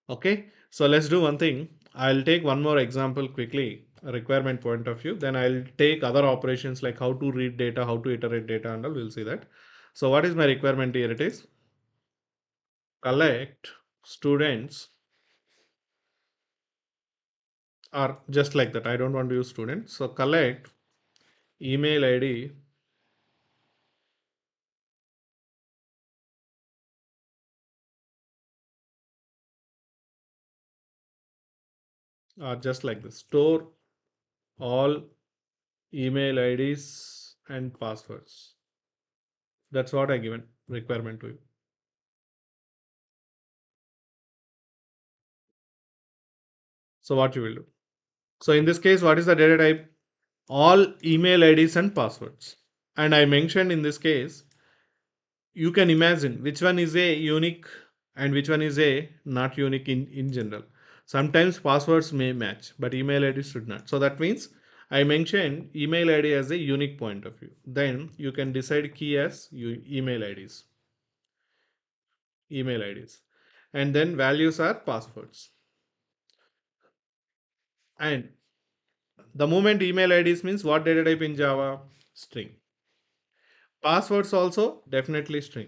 A: Okay, so let's do one thing. I'll take one more example quickly, a requirement point of view. Then I'll take other operations like how to read data, how to iterate data, and all. We'll see that. So what is my requirement here? It is collect students, or just like that. I don't want to use students. So collect email ID or just like this. Store all email IDs and passwords. That's what I given requirement to you. So what you will do? So in this case, what is the data type? All email IDs and passwords. And I mentioned in this case, you can imagine which one is a unique and which one is a not unique in general. Sometimes passwords may match, but email ID should not. So that means I mentioned email ID as a unique point of view. Then you can decide key as email IDs, email IDs, and then values are passwords. And the moment email IDs means what data type in Java? String. Passwords also definitely string,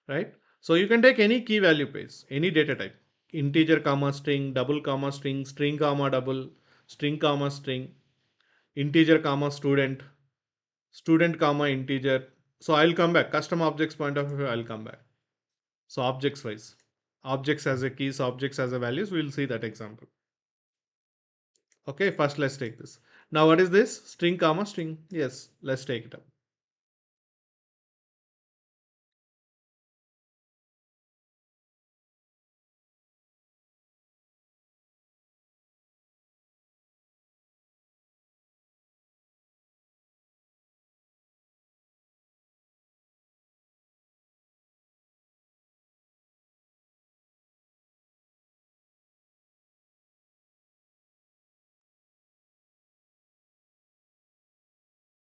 A: right? So you can take any key value pairs, any data type, integer comma string, double comma string, string comma double, string comma string, integer comma student, student comma integer. So I'll come back. Custom objects point of view, I'll come back. So objects wise, objects as a keys, objects as a values, we'll see that example. Okay, first let's take this. Now what is this? String comma string. Yes, let's take it up.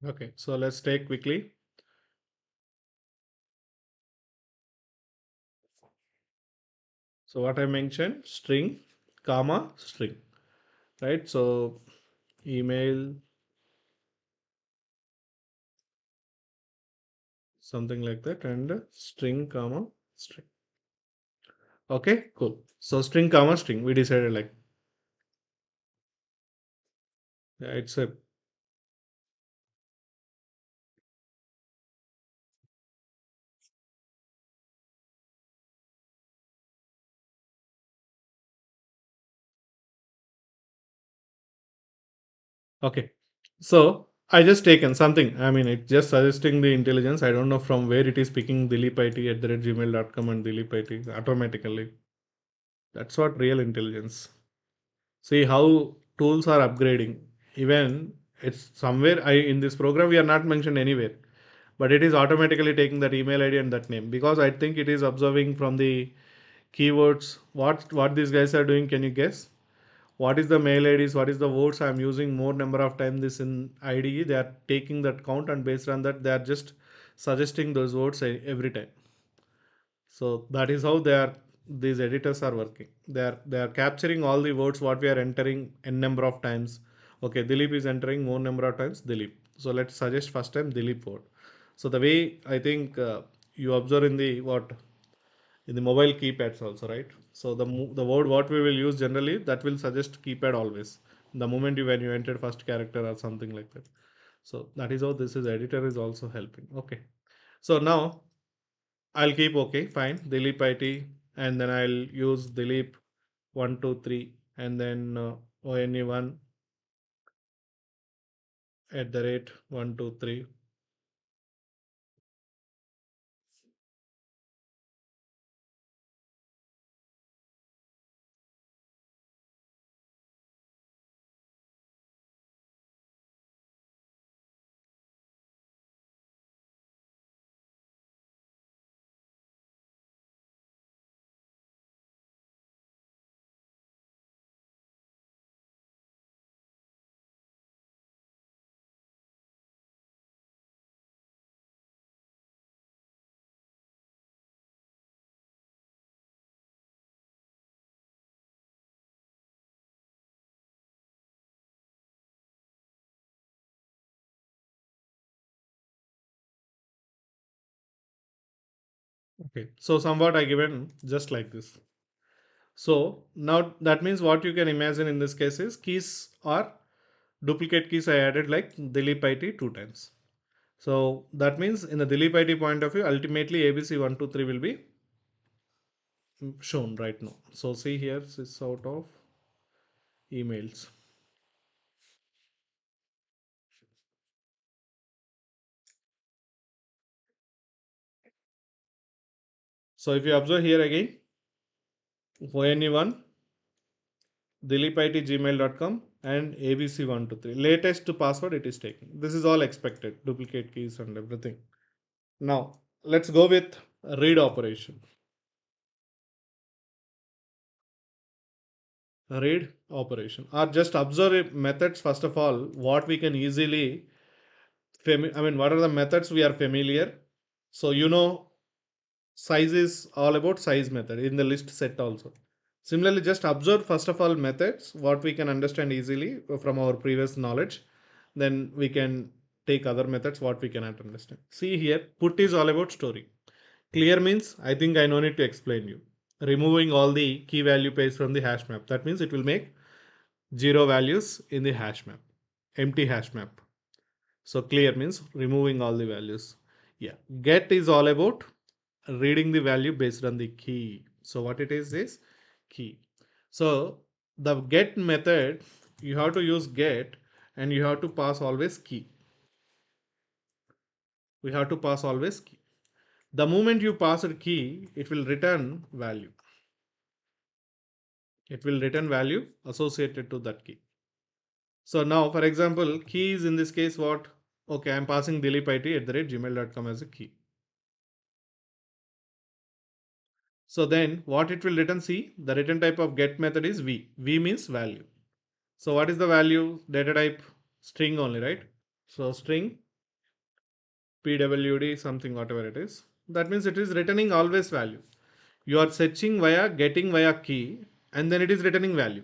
A: Okay, so let's take quickly. So what I mentioned, string, comma, string, right? So email, something like that, and string, comma, string. Okay, cool. So string, comma, string, we decided like, yeah, it's a, okay. So I just taken something. I mean, it's just suggesting the intelligence. I don't know from where it is picking dilipit@gmail.com and dilipit automatically. That's what real intelligence. See how tools are upgrading. Even it's somewhere I in this program we are not mentioned anywhere, but it is automatically taking that email ID and that name because I think it is observing from the keywords what these guys are doing. Can you guess? What is the mail IDs? What is the words I'm using more number of time this in IDE? They are taking that count and based on that they are just suggesting those words every time. So that is how they are these editors are working. They are capturing all the words what we are entering n number of times. Okay, Dilip is entering more number of times Dilip. So let's suggest first time Dilip word. So the way I think you observe in the what in the mobile keypads also, right? So the word what we will use generally that will suggest keypad always. The moment you when you entered first character or something like that. So that is how this is editor is also helping. Okay. So now I'll keep okay, fine. Dilip IT, and then I'll use Dilip 123 and then ONE1 at the rate 123. Okay. So somewhat I given just like this. So now that means what you can imagine in this case is keys are duplicate keys I added like Dilip IT two times. So that means in the Dilip IT point of view, ultimately ABC123 will be shown right now. So see here, it's out of emails. So if you observe here again, ONE1, dilipit@gmail.com and ABC123. Latest to password it is taking. This is all expected, duplicate keys and everything. Now let's go with read operation. Read operation or just observe methods first of all what we can easily I mean what are the methods we are familiar. So you know size is all about size method in the list set also. Similarly just observe first of all methods what we can understand easily from our previous knowledge, then we can take other methods what we cannot understand. See here put is all about story. Clear means, I think I no need to explain you. Removing all the key value pairs from the hash map. That means it will make zero values in the hash map, empty hash map. So clear means removing all the values. Yeah. Get is all about reading the value based on the key. So what it is key. So the get method, you have to use get and you have to pass always key. We have to pass always key. The moment you pass a key, it will return value. It will return value associated to that key. So now, for example, key is in this case what? Okay, I'm passing dilipit@gmail.com as a key. So then what it will return? See, the return type of get method is v. V means value. So what is the value? Data type string only, right? So string pwd something whatever it is. That means it is returning always value. You are searching via getting via key and then it is returning value,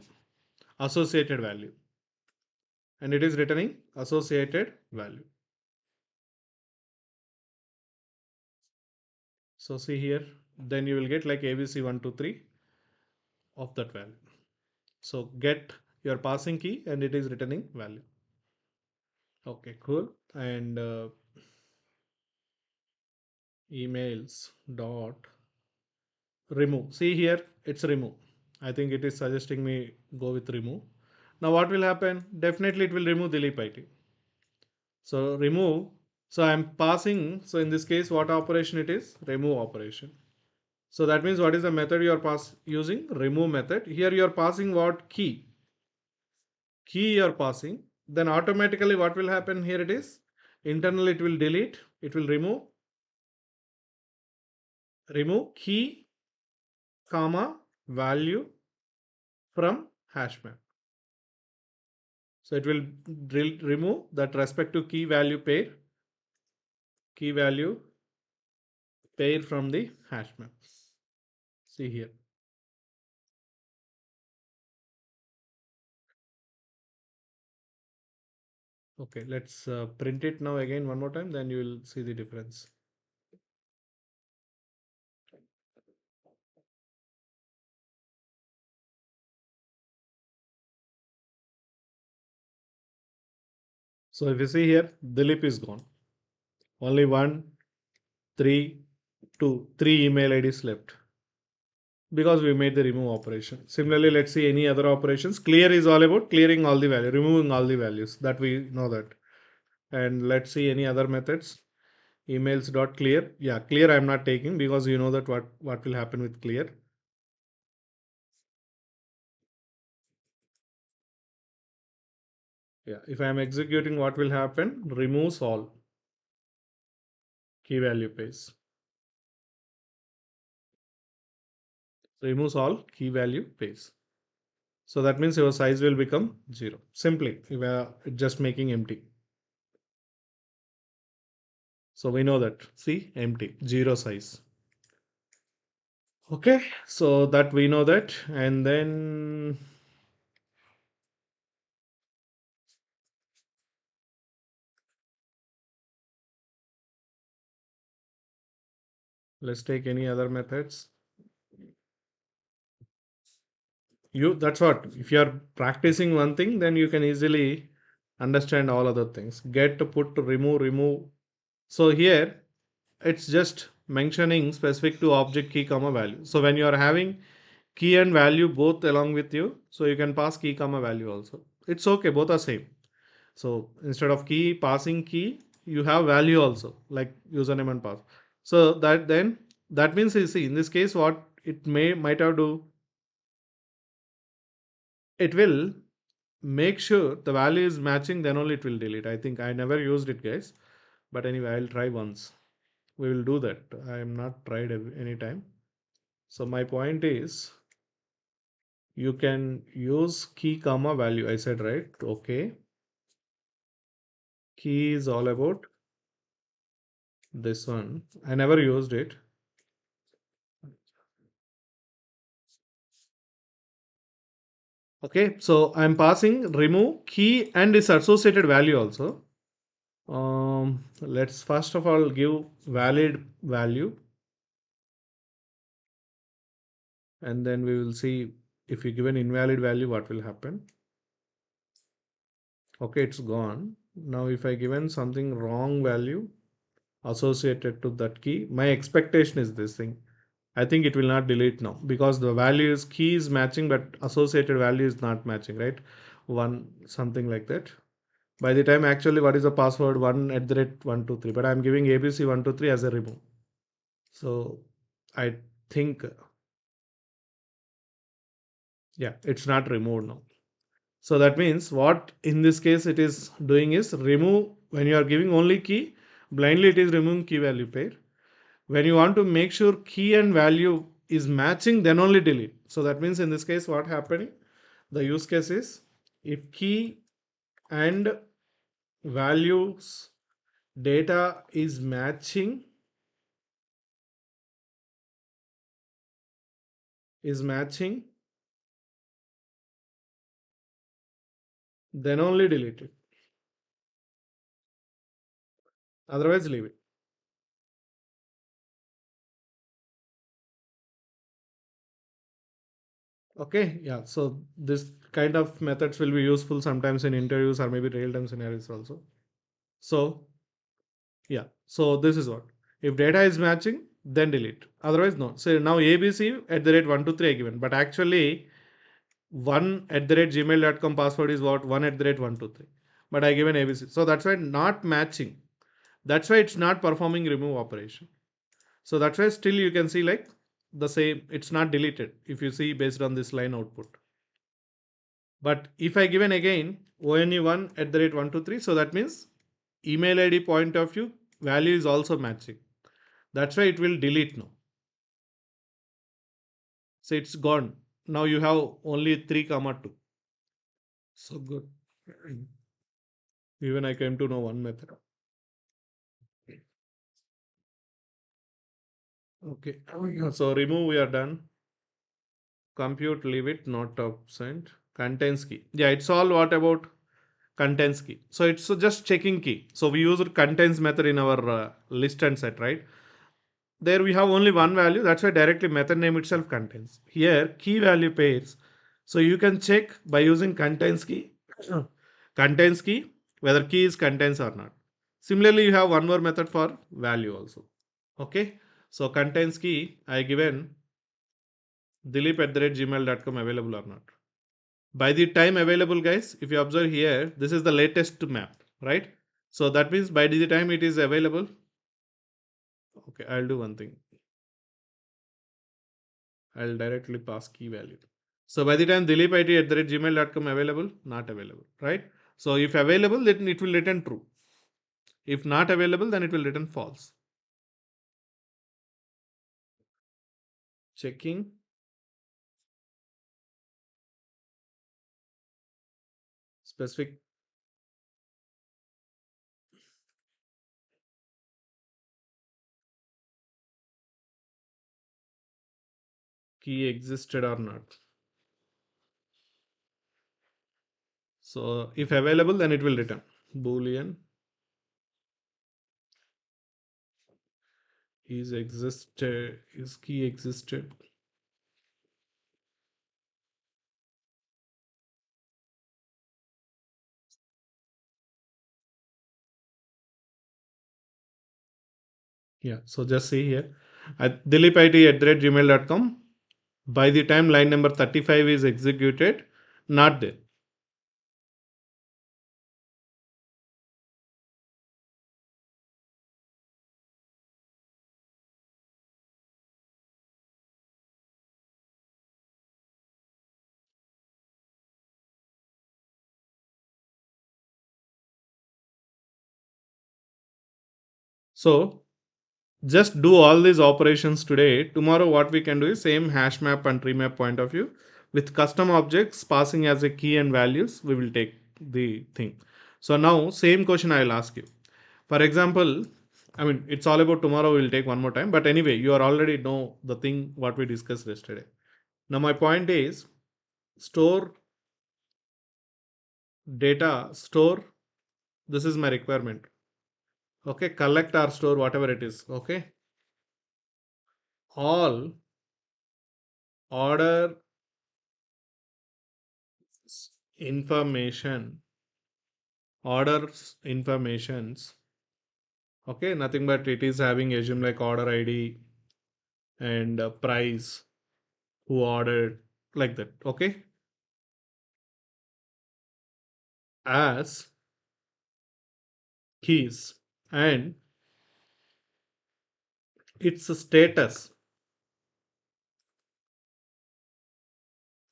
A: associated value. And it is returning associated value. So see here, then you will get like ABC123 of that value. So get your passing key and it is returning value. Okay, cool. And emails dot remove. See here, it's remove. I think it is suggesting me go with remove. Now what will happen? Definitely it will remove Dilip IT. So remove. So I'm passing. So in this case, what operation it is? Remove operation. So that means what is the method you are using? Remove method. Here you are passing what? Key. Key you are passing. Then automatically what will happen here it is? Internally it will delete. It will remove key, comma, value from HashMap. So it will remove that respective key value pair from the HashMap. See here. Okay, let's print it now again one more time, then you will see the difference. So if you see here, Dilip is gone. Only 1, 3, 2, 3 email IDs left because we made the remove operation. Similarly, let's see any other operations. Clear is all about clearing all the value, removing all the values that we know that. And let's see any other methods. Emails dot clear. Yeah, clear I'm not taking because you know that what will happen with clear. Yeah, if I'm executing, what will happen? Removes all key value pairs. Removes all key value pairs. So that means your size will become 0. Simply, we are just making empty. So we know that. See, empty, 0 size. Okay, so that we know that. And then let's take any other methods. That's what, if you are practicing one thing, then you can easily understand all other things. Get, put, remove. So here it's just mentioning specific to object key comma value. So when you are having key and value both along with you, so you can pass key comma value also. It's okay, both are same. So instead of key passing key, you have value also like username and pass. So that means you see in this case what it might have do, it will make sure the value is matching, then only it will delete. I think I never used it, guys, but anyway I'll try once. We will do that. I am not tried any time. So my point is you can use key comma value. I said right. Okay. Key is all about this one. I never used it. Okay, so I'm passing remove key and its associated value also. Let's first of all give valid value. and then we will see if you give an invalid value, what will happen. Okay, it's gone. Now if I given something wrong value associated to that key, my expectation is this thing. I think it will not delete now because the value is key is matching, but associated value is not matching, right? One something like that. By the time actually what is the password 1@123, but I'm giving ABC123 as a remove. So I think, yeah, it's not removed now. So that means what in this case it is doing is remove when you are giving only key, blindly it is removing key value pair. When you want to make sure key and value is matching, then only delete. So that means in this case what happening, the use case is if key and values data is matching, then only delete it. Otherwise leave it. Okay, yeah. So this kind of methods will be useful sometimes in interviews or maybe real-time scenarios also. So yeah, so this is what. If data is matching, then delete. Otherwise, no. So now ABC@123 given, but actually 1@gmail.com password is what 1@123. But I given ABC. So that's why not matching. That's why it's not performing remove operation. So that's why still you can see like the same, it's not deleted if you see based on this line output. But if I given again ONE1@123, so that means email ID point of view value is also matching. That's why it will delete now. So it's gone. Now you have only 3, 2. So good. Even I came to know one method. Okay. So remove we are done. Compute leave it not absent. Contains key. Yeah, it's all what about contains key. So it's just checking key. So we use contains method in our list and set, right? There we have only one value. That's why directly method name itself contains. Here key value pairs. So you can check by using contains key, contains key whether key is contains or not. Similarly, you have one more method for value also. Okay. So contains key I given Dilip@gmail.com available or not. By the time available, guys, if you observe here, this is the latest map, right? So that means by the time it is available, okay, I'll do one thing. I'll directly pass key value. So by the time dilip@gmail.com available, not available, right? So if available, then it will return true. If not available, then it will return false. Checking specific key existed or not. So if available, then it will return boolean is key existed. Yeah, so just see here at dilip@gmail.com. By the time line number 35 is executed, not there. So just do all these operations today. Tomorrow, what we can do is same hash map and tree map point of view with custom objects passing as a key and values. We will take the thing. So now, same question I will ask you. For example, I mean, it's all about tomorrow. We'll take one more time. But anyway, you are already know the thing what we discussed yesterday. Now, my point is store data, store. This is my requirement. Okay, collect or store whatever it is. Okay, all order information, orders informations. Okay, nothing but it is having assume like order ID and price, who ordered, like that. Okay, as keys and its status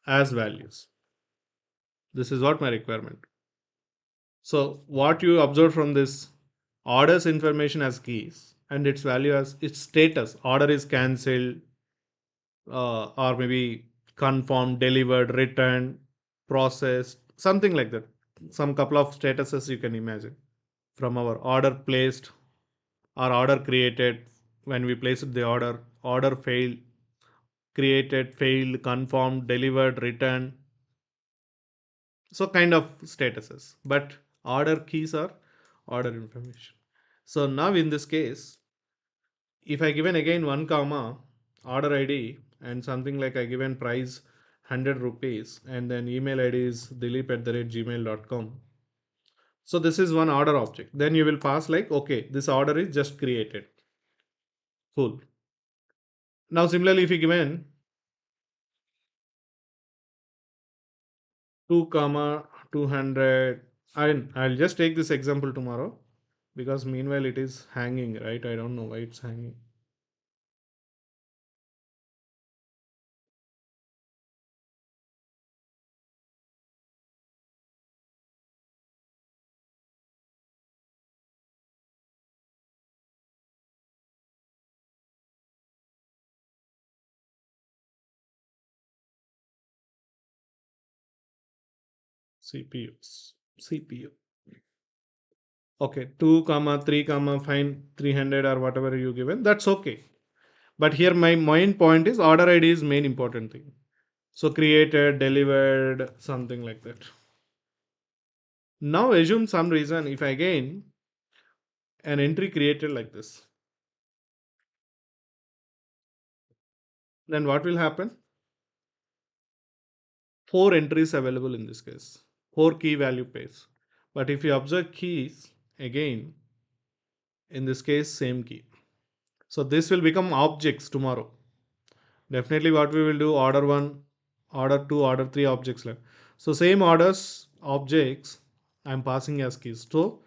A: as values. This is what my requirement. So what you observe from this, orders information as keys and its value as its status. Order is cancelled, or maybe confirmed, delivered, returned, processed, something like that. Some couple of statuses you can imagine from our order placed or order created. When we placed the order failed, created, failed, confirmed, delivered, returned. So kind of statuses, but order keys are order information. So now in this case, if I given again 1 comma order ID and something like I given price 100 rupees and then email ID is dilip@gmail.com. So this is one order object. Then you will pass like, okay, this order is just created. Cool. Now similarly, if you given 2 comma 200, I'll just take this example tomorrow because meanwhile it is hanging, right? I don't know why it's hanging. CPU. Okay, 2 comma 3 comma fine 300 or whatever you given, that's okay. But here my main point is order ID is main important thing. So created, delivered, something like that. Now assume some reason if I again an entry created like this, then what will happen? Four entries available in this case, four key value pairs. But if you observe keys again, in this case same key. So this will become objects tomorrow. Definitely what we will do, order 1, order 2, order 3 objects left. So same orders, objects, I'm passing as keys. So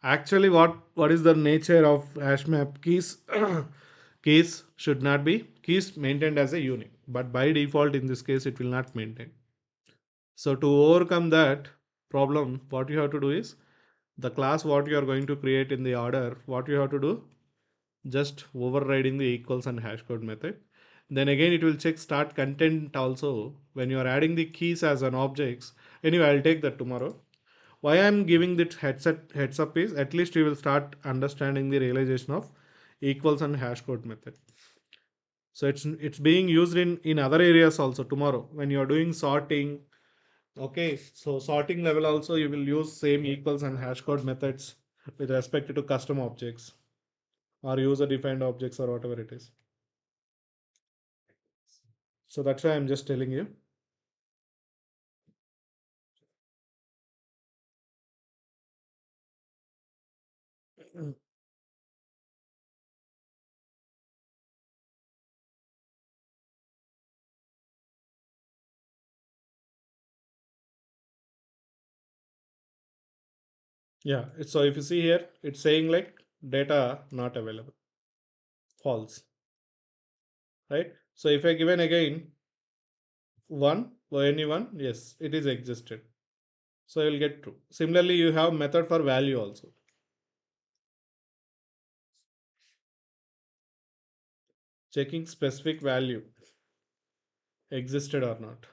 A: actually what is the nature of HashMap keys? Keys should not be keys maintained as a unit, but by default in this case it will not maintain. So to overcome that problem, what you have to do is the class what you are going to create in the order, what you have to do, just overriding the equals and hash code method. Then again it will check start content also when you are adding the keys as an objects. Anyway, I'll take that tomorrow. Why I'm giving that heads up is at least you will start understanding the realization of equals and hash code method. So it's being used in other areas also tomorrow when you are doing sorting. Okay, so sorting level also you will use same equals and hash code methods with respect to custom objects or user defined objects or whatever it is. So that's why I'm just telling you. Yeah, so if you see here, it's saying like data not available, false, right? So if I given again one or anyone, yes, it is existed. So you'll get true. Similarly, you have method for value also, checking specific value existed or not.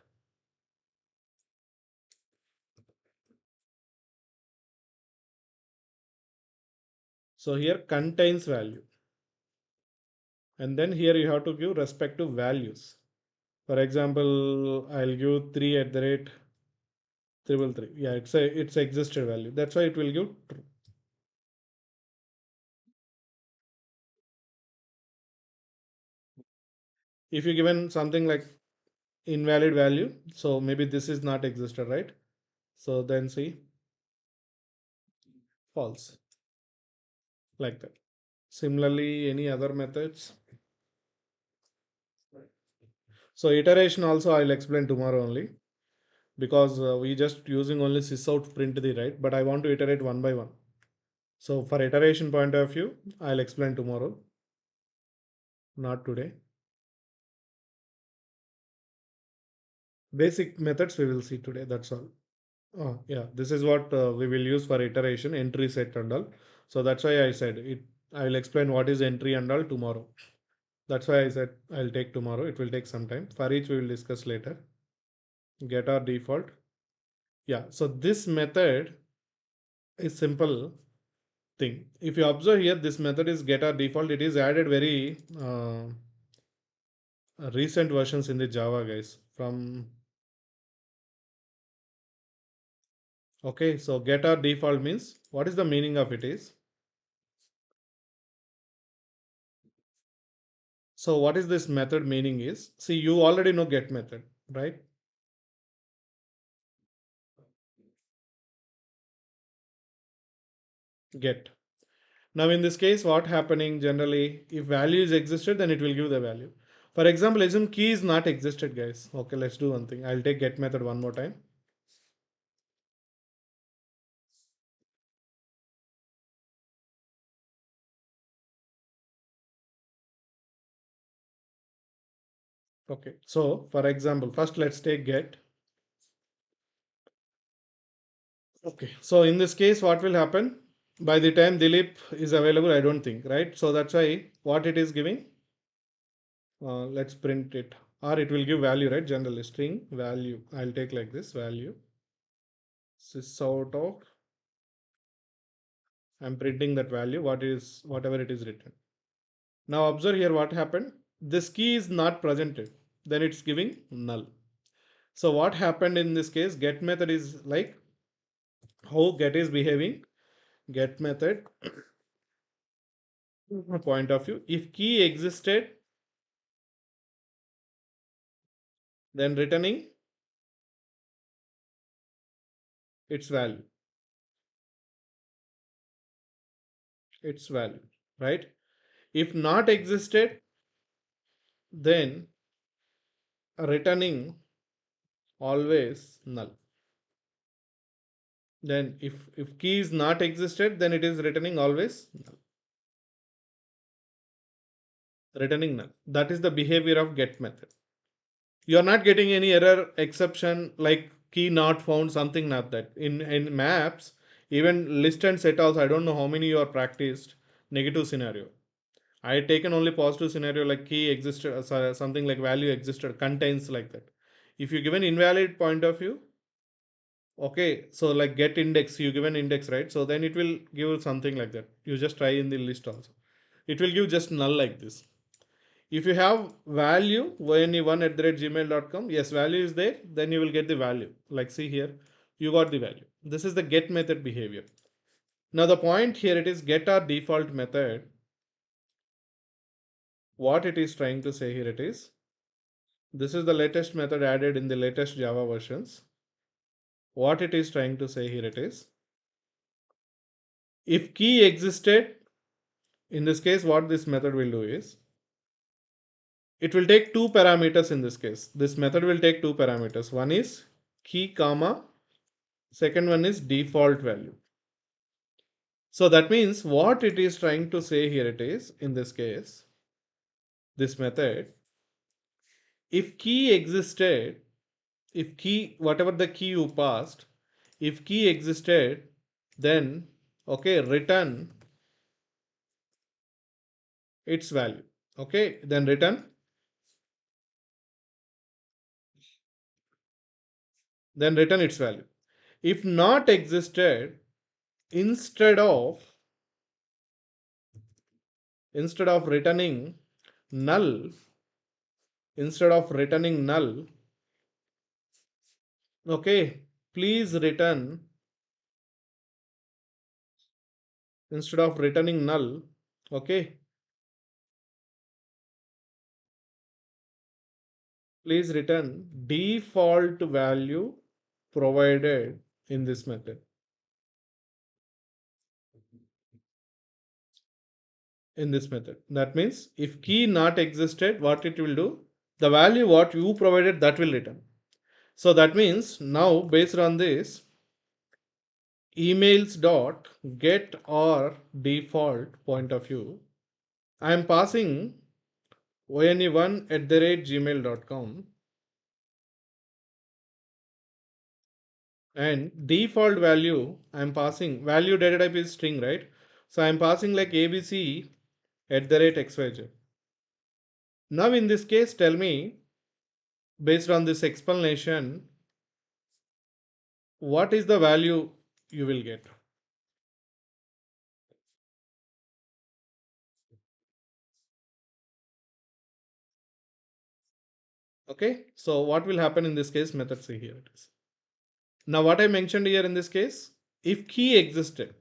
A: So here contains value, and then here you have to give respective values. For example, I'll give 3 at the rate triple three. Yeah, it's existed value. That's why it will give true. If you given something like invalid value. So maybe this is not existed, right? So then see false, like that. Similarly, any other methods? So iteration also I'll explain tomorrow only, because we just using only sysout print the, right, but I want to iterate one by one. So for iteration point of view, I'll explain tomorrow, not today. Basic methods we will see today, that's all. Oh, yeah, this is what we will use for iteration, entry set and all. So that's why I said it. I will explain what is entry and all tomorrow. That's why I said I'll take tomorrow. It will take some time. For each we will discuss later. Get our default. Yeah, so this method is simple thing. If you observe here, this method is get our default. It is added very recent versions in the Java, guys. From okay, so get our default means what is the meaning of it is. So what is this method meaning is, see, you already know get method, right? Get. Now in this case, what happening generally, if value is existed, then it will give the value. For example, assume key is not existed, guys. Okay, let's do one thing. I'll take get method one more time. Okay, so for example, first let's take get. Okay, so in this case, what will happen? By the time Dilip is available, I don't think, right? So that's why what it is giving, let's print it, or it will give value, right? Generally string value. I'll take like this value. Sys out of, I'm printing that value, what is whatever it is written. Now observe here what happened. This key is not presented. Then it's giving null. So what happened in this case? Get method is like how get is behaving. Get method point of view. If key existed, then returning its value. Its value, right? If not existed, then returning always null. Then if key is not existed, then it is returning always null. Returning null. That is the behavior of get method. You are not getting any error exception like key not found, something not that. In maps, even list and set also, I don't know how many you are practiced negative scenario. I had taken only positive scenario like key existed, something like value existed, contains like that. If you give an invalid point of view, okay, so like get index, you give an index, right? So then it will give something like that. You just try in the list also. It will give just null like this. If you have value one at the rate gmail.com, yes, value is there, then you will get the value. Like see here, you got the value. This is the get method behavior. Now the point here, it is get our default method. What it is trying to say here, it is, this is the latest method added in the latest Java versions. What it is trying to say here, it is, if key existed, in this case, what this method will do is, it will take two parameters in this case. This method will take two parameters. One is key comma, second one is default value. So that means what it is trying to say here, it is, in this case, this method, if key existed, if key, whatever the key you passed, if key existed, then, okay, return its value. Okay, then return its value. If not existed, instead of returning null, instead of returning null, okay, please return, instead of returning null, okay, please return default value provided in this method. In this method, that means if key not existed, what it will do, the value what you provided, that will return. So that means now based on this, emails dot get or default point of view, I am passing one@gmail.com, and default value I am passing, value data type is string, right? So I am passing like abc@xyz. Now in this case, tell me, based on this explanation, what is the value you will get? Okay, so what will happen in this case? Method, see here it is. Now what I mentioned here in this case, if key existed,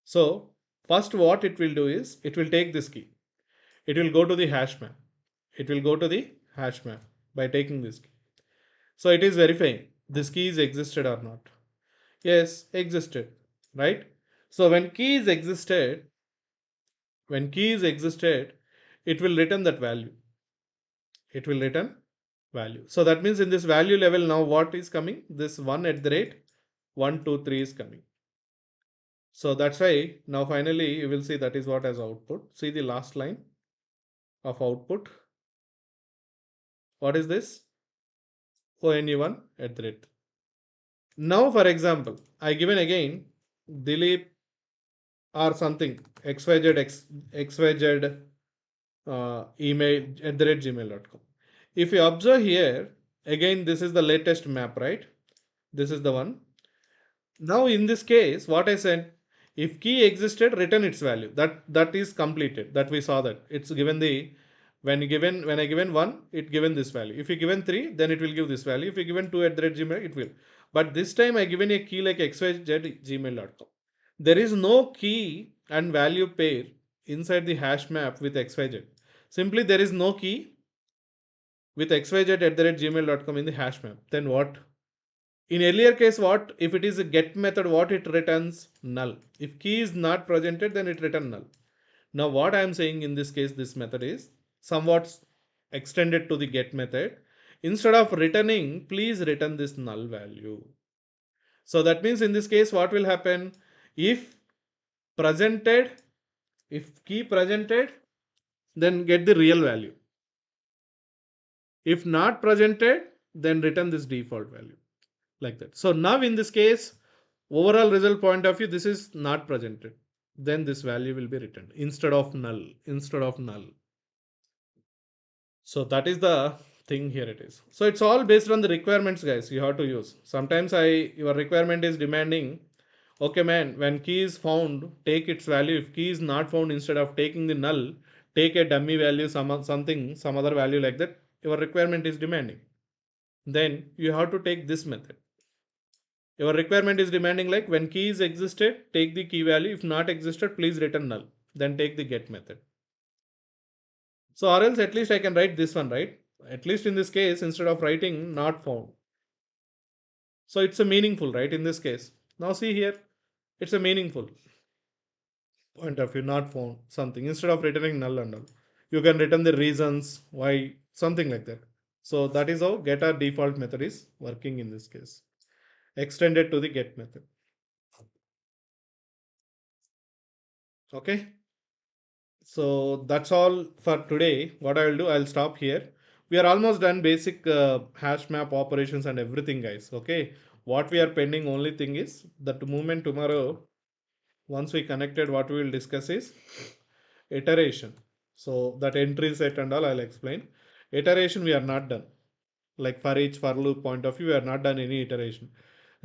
A: so first what it will do is it will take this key, it will go to the hash map, it will go to the hash map by taking this key. So it is verifying this key is existed or not. Yes, existed, right? So when key is existed, when key is existed, it will return that value. It will return value. So that means in this value level now what is coming? This 1@123 is coming. So that's why now finally you will see that is what as output. See the last line of output. What is this? one@. Now for example, I given again Dilip or something xyz email @gmail.com. If you observe here, again this is the latest map, right? This is the one. Now in this case, what I said, if key existed, return its value. That is completed. That we saw that it's given the, when I given one, it given this value. If you given three, then it will give this value. If you given two@gmail, it will. But this time I given a key like xyz@gmail.com. There is no key and value pair inside the hash map with xyz. Simply there is no key with xyz@gmail.com in the hash map. Then what? In earlier case, what if it is a get method, what it returns? Null. If key is not presented, then it return null. Now what I am saying in this case, this method is somewhat extended to the get method. Instead of returning, please return this null value. So that means in this case what will happen? If presented, if key presented, then get the real value. If not presented, then return this default value, like that. So now in this case, overall result point of view, this is not presented, then this value will be returned instead of null, instead of null. So that is the thing here it is. So it's all based on the requirements, guys, you have to use. Sometimes your requirement is demanding, okay man, when key is found, take its value. If key is not found, instead of taking the null, take a dummy value, some other value, like that your requirement is demanding. Then you have to take this method. Your requirement is demanding like when key is existed, take the key value. If not existed, please return null. Then take the get method. So or else at least I can write this one, right? At least in this case, instead of writing not found. So it's a meaningful, right? In this case. Now see here, it's a meaningful point of view, not found something. Instead of returning null and all, you can return the reasons why, something like that. So that is how getOrDefault method is working in this case. Extended to the get method. Okay. So that's all for today. What I will do, I'll stop here. We are almost done basic hash map operations and everything, guys. Okay. What we are pending, only thing is that movement tomorrow, once we connected, what we will discuss is iteration. So that entry set and all I'll explain. Iteration we are not done. Like for each for loop point of view, we are not done any iteration.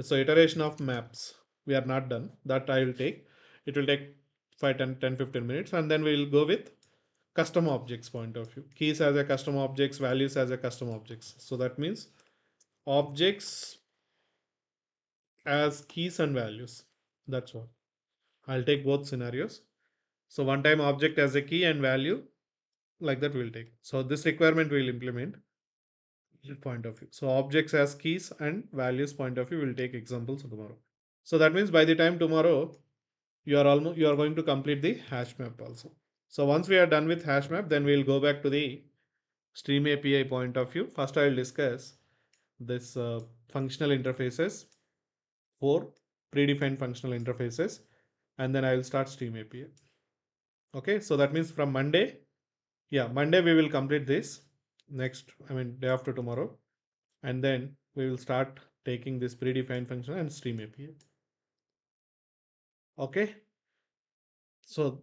A: So iteration of maps, we are not done. That I will take. It will take 5, 10, 15 minutes, and then we will go with custom objects point of view. Keys as a custom objects, values as a custom objects. So that means objects as keys and values. That's what. I'll take both scenarios. So one time object as a key and value, like that we'll take. So this requirement we'll implement. point of view. So objects as keys and values point of view, we'll take examples tomorrow. So that means by the time tomorrow, you are going to complete the hash map also. So once we are done with hash map, then we'll go back to the stream API point of view. First, I will discuss this functional interfaces, 4 predefined functional interfaces, and then I will start stream API. Okay, so that means from Monday, yeah, Monday we will complete this. Next, I mean day after tomorrow, and then we will start taking this predefined function and stream API. Okay, so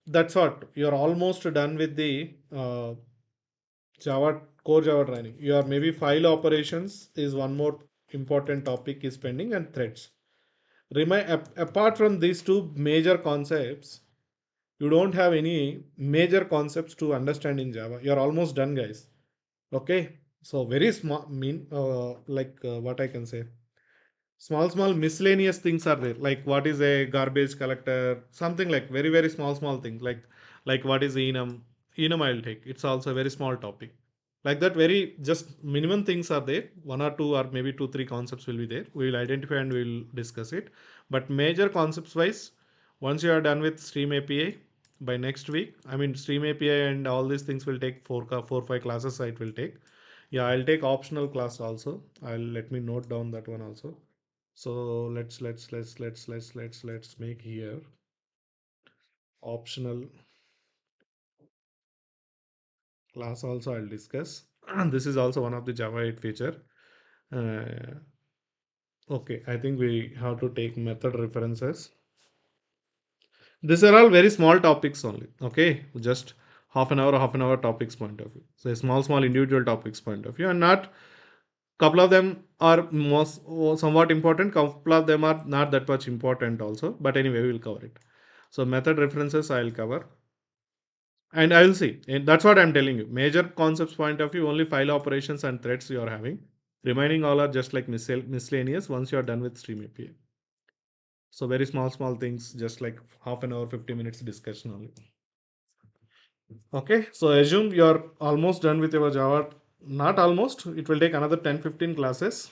A: that's what you're almost done with the Java core Java training. Your maybe file operations is one more important topic is pending, and threads. Apart from these two major concepts, you don't have any major concepts to understand in Java. You're almost done, guys. Okay, so very small mean what I can say, small miscellaneous things are there, like what is a garbage collector, something like very small things, like what is enum I'll take, it's also a very small topic, like that, very just minimum things are there, one or two or maybe two three concepts will be there, we will identify and we will discuss it. But major concepts wise, once you are done with stream API by next week, I mean stream API and all these things will take 5 classes it will take. Yeah, I'll take optional class also, I'll let me note down that one also. So let's make here optional class also I'll discuss. And this is also one of the Java 8 feature. Uh, okay, I think we have to take method references. These are all very small topics only. Okay, just half an hour topics point of view. So small individual topics point of view, and not couple of them are most somewhat important. Couple of them are not that much important also. But anyway, we will cover it. So method references I'll cover. And I will see. And that's what I'm telling you. Major concepts point of view, only file operations and threads you are having. Remaining all are just like miscellaneous once you are done with stream API. So very small things, just like half an hour, 50 minutes discussion only. Okay, so assume you are almost done with your Java. Not almost, it will take another 10-15 classes.